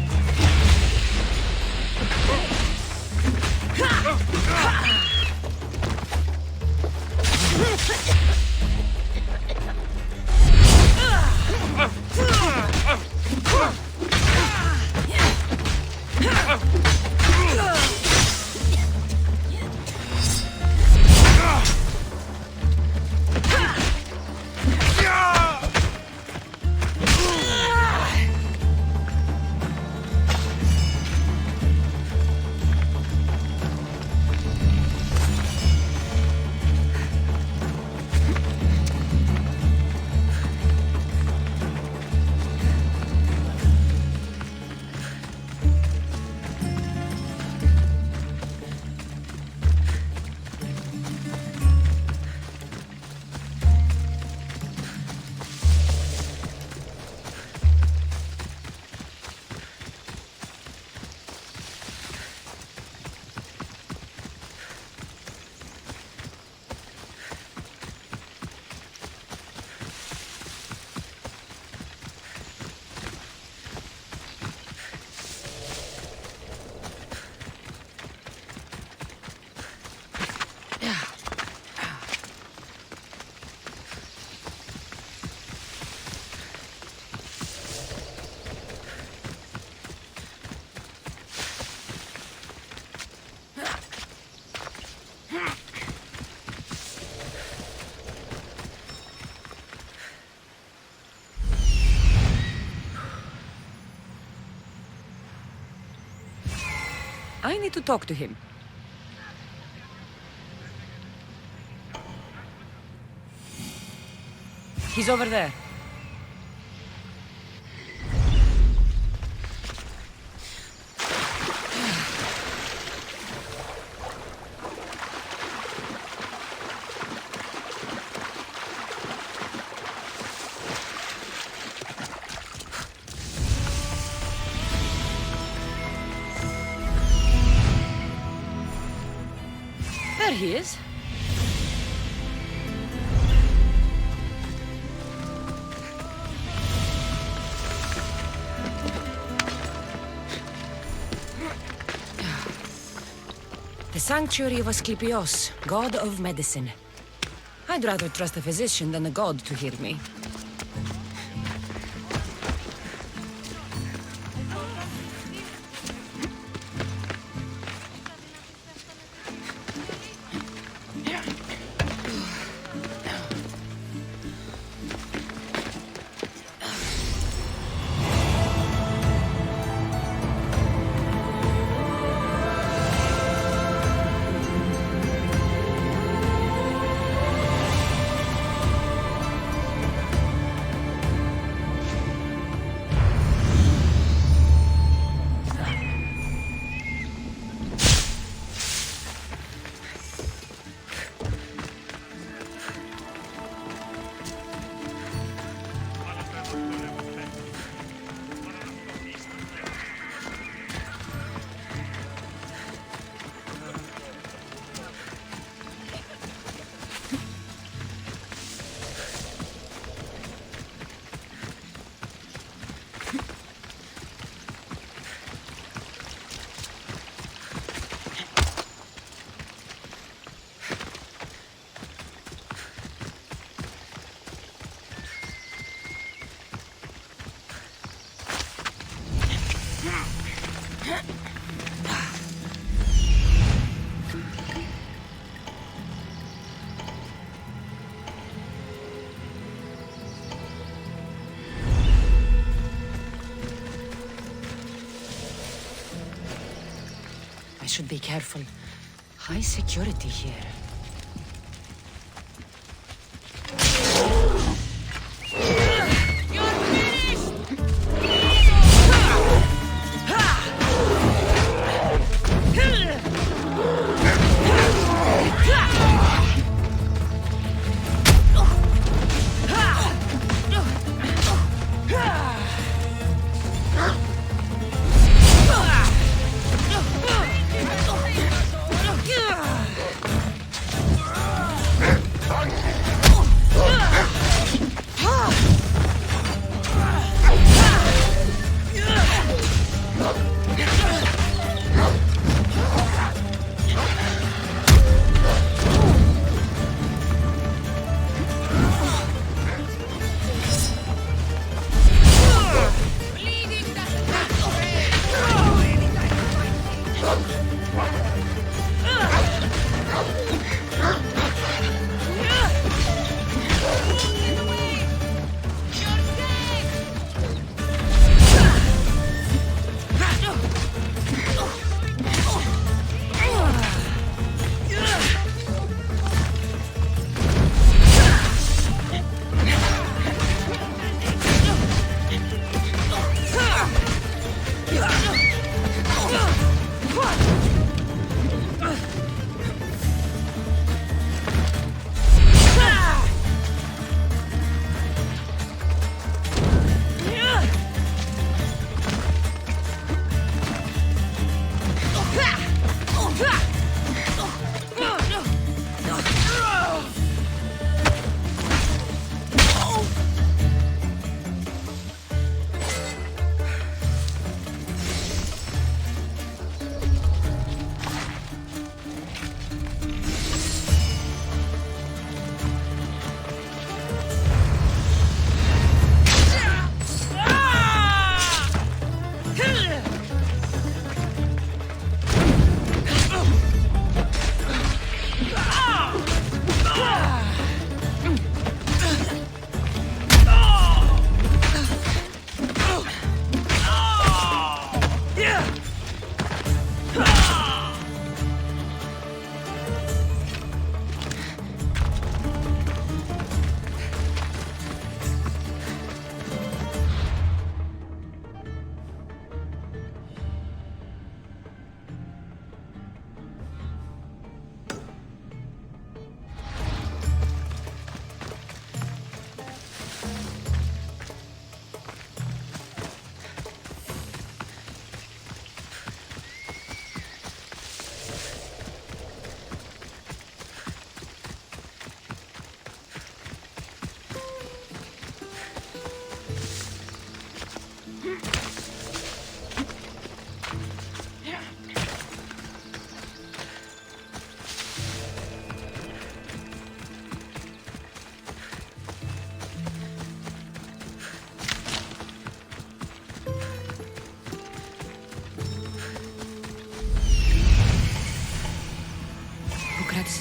Speaker 1: I need to talk to him. He's over there. There he is. The sanctuary of Asclepios, god of medicine. I'd rather trust a physician than a god to heal me. I should be careful. High security here.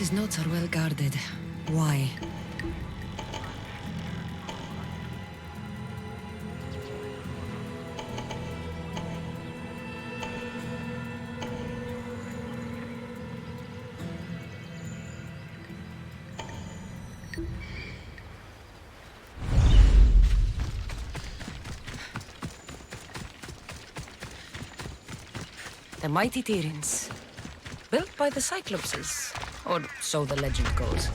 Speaker 1: Odyssey's notes are well guarded. Why? The mighty Tyrins. Built by the Cyclopses. Or so the legend goes.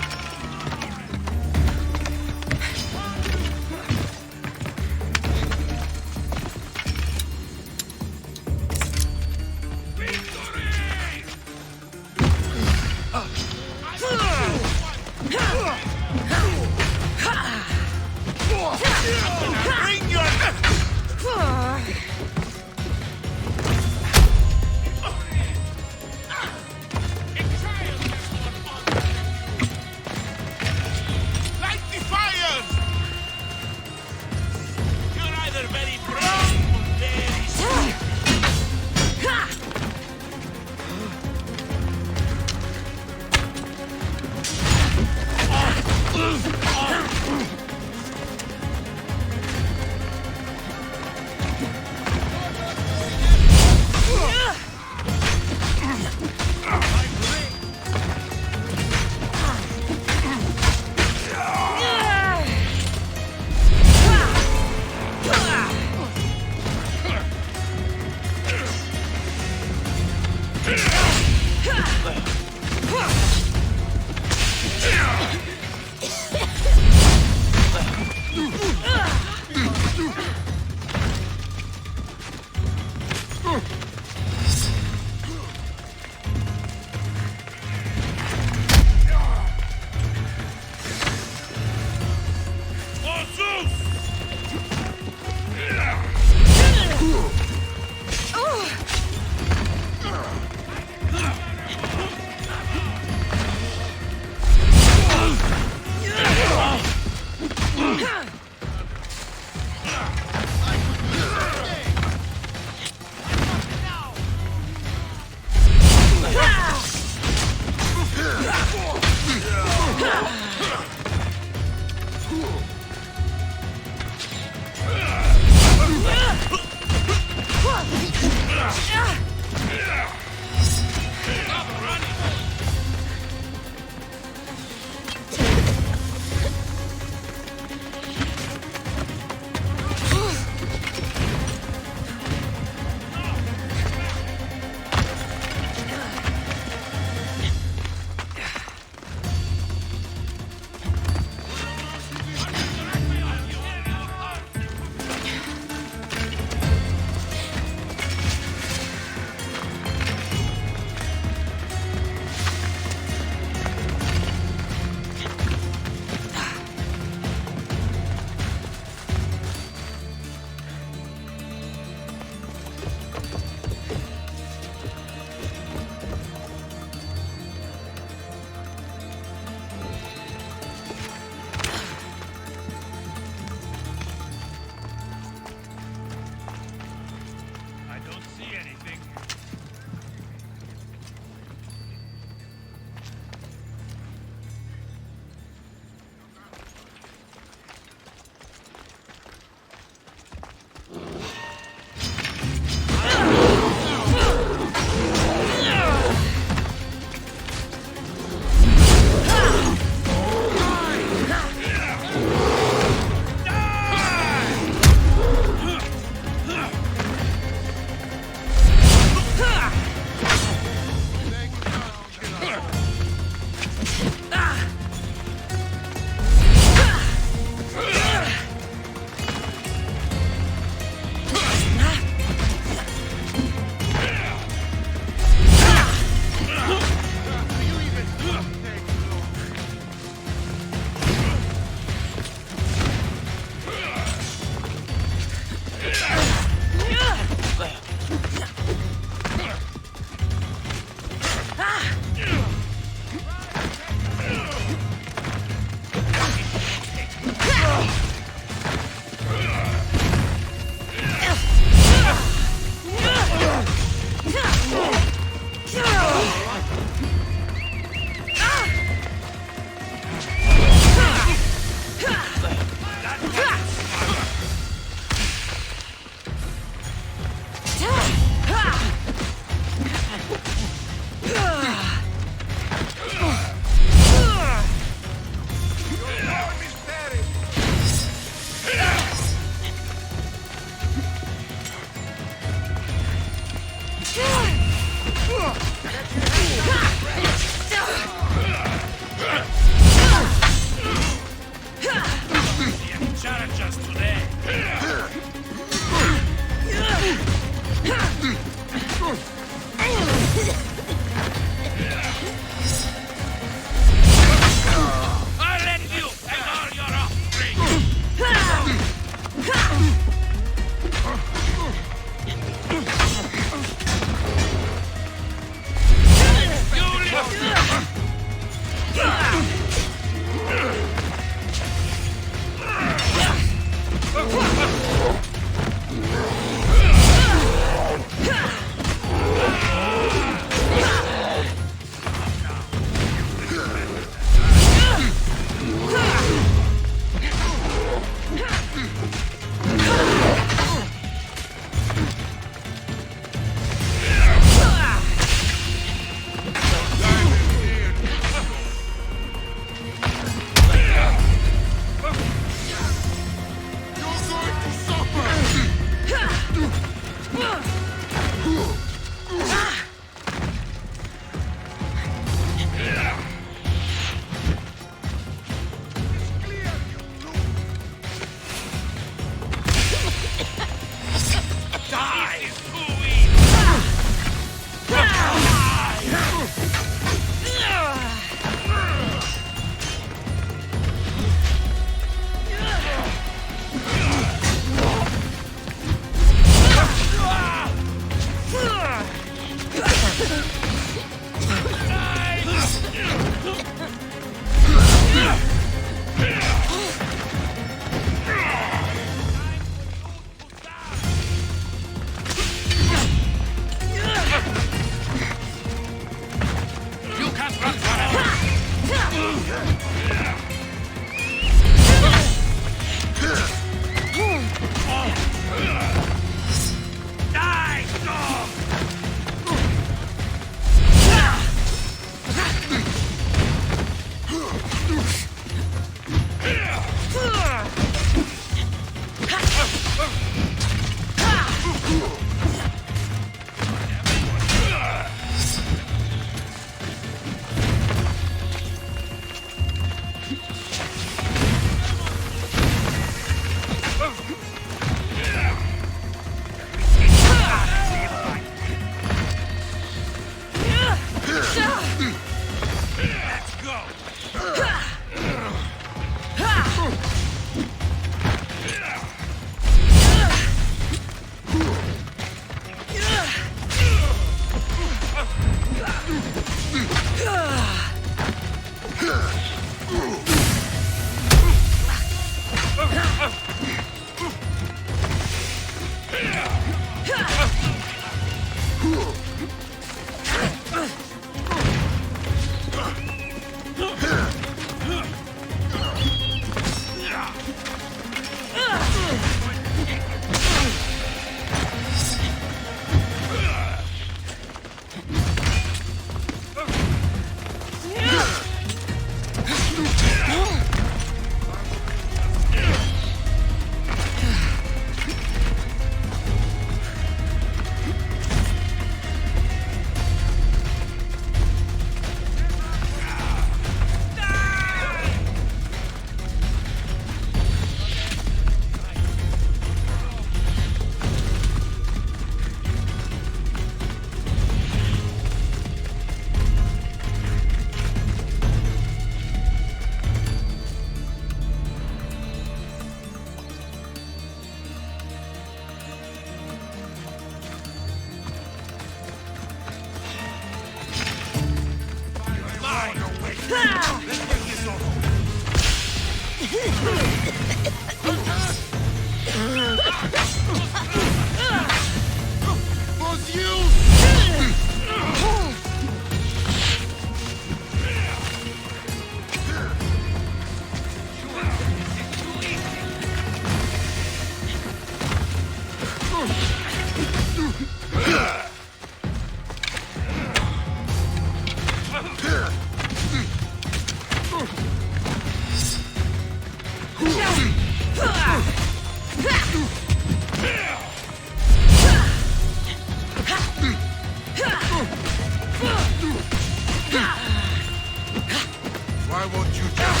Speaker 14: Why won't you jump?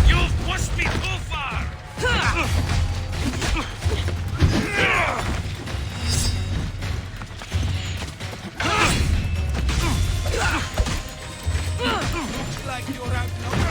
Speaker 13: You've pushed me too far! Looks like you're outnumbered.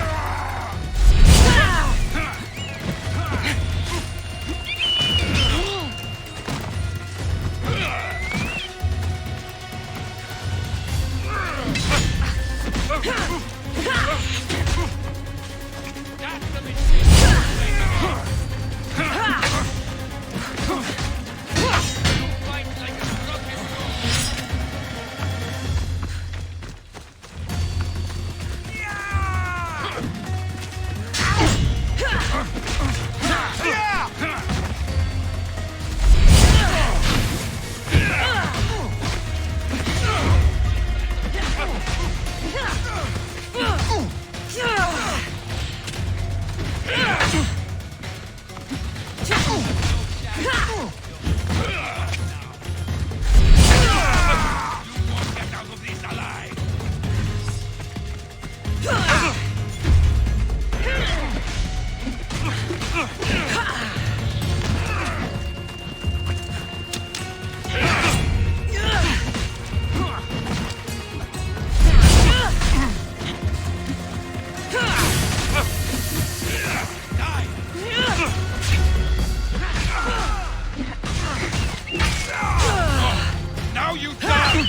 Speaker 13: Now you die!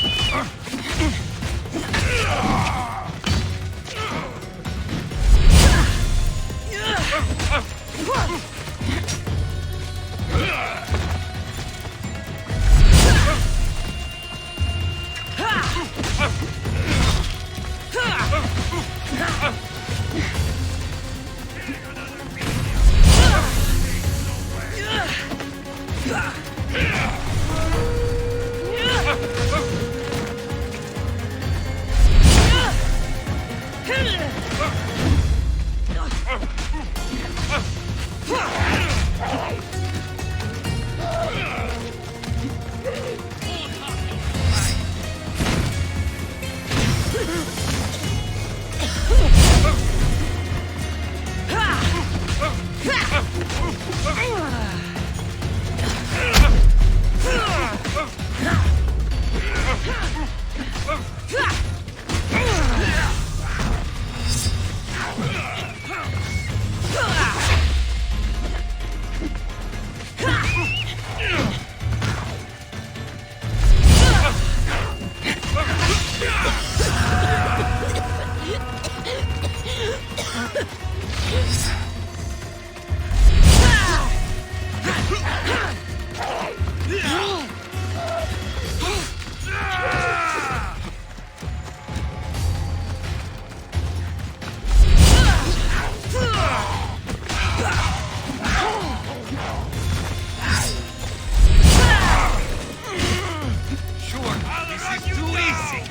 Speaker 6: Sure, this is too easy.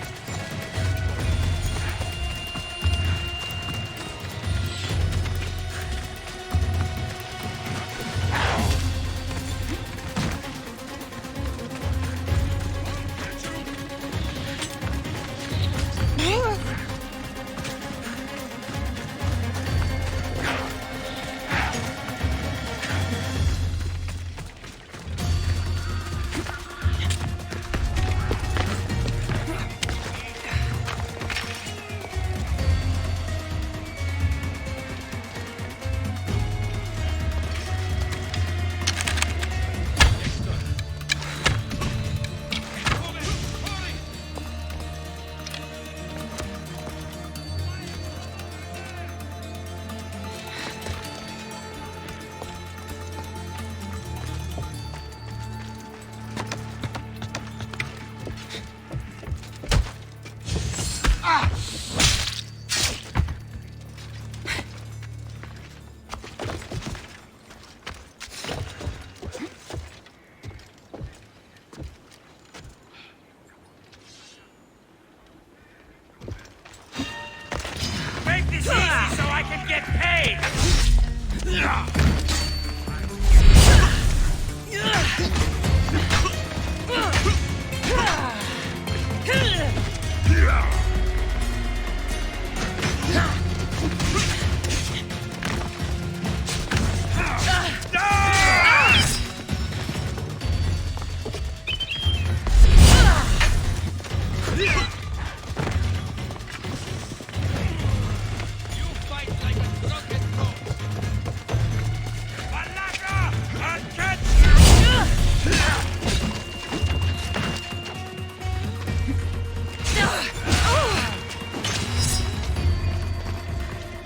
Speaker 13: Make this easy so I can get paid!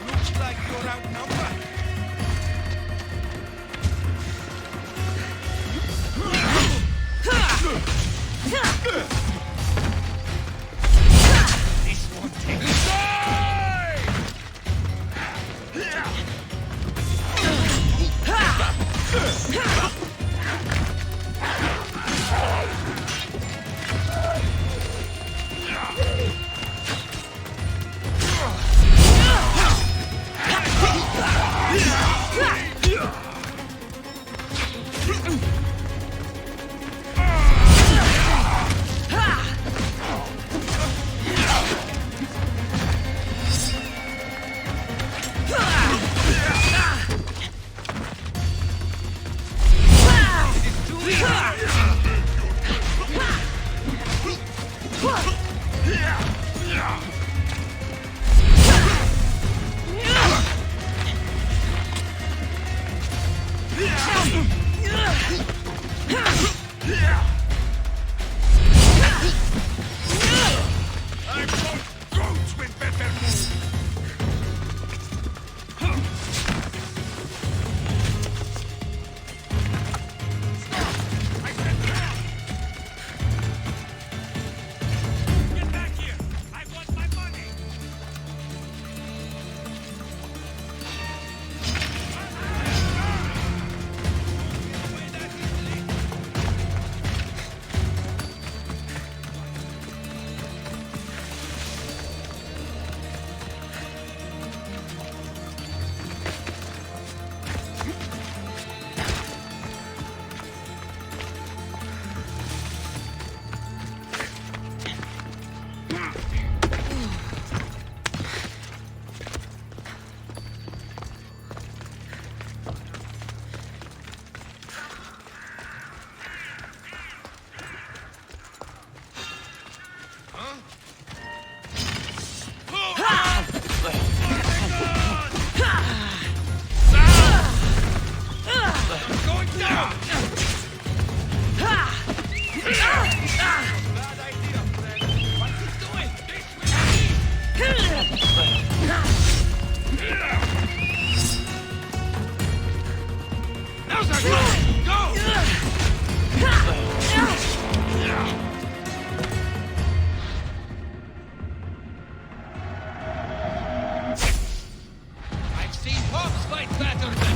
Speaker 6: Looks like you're outnumbered. This won't take fight better than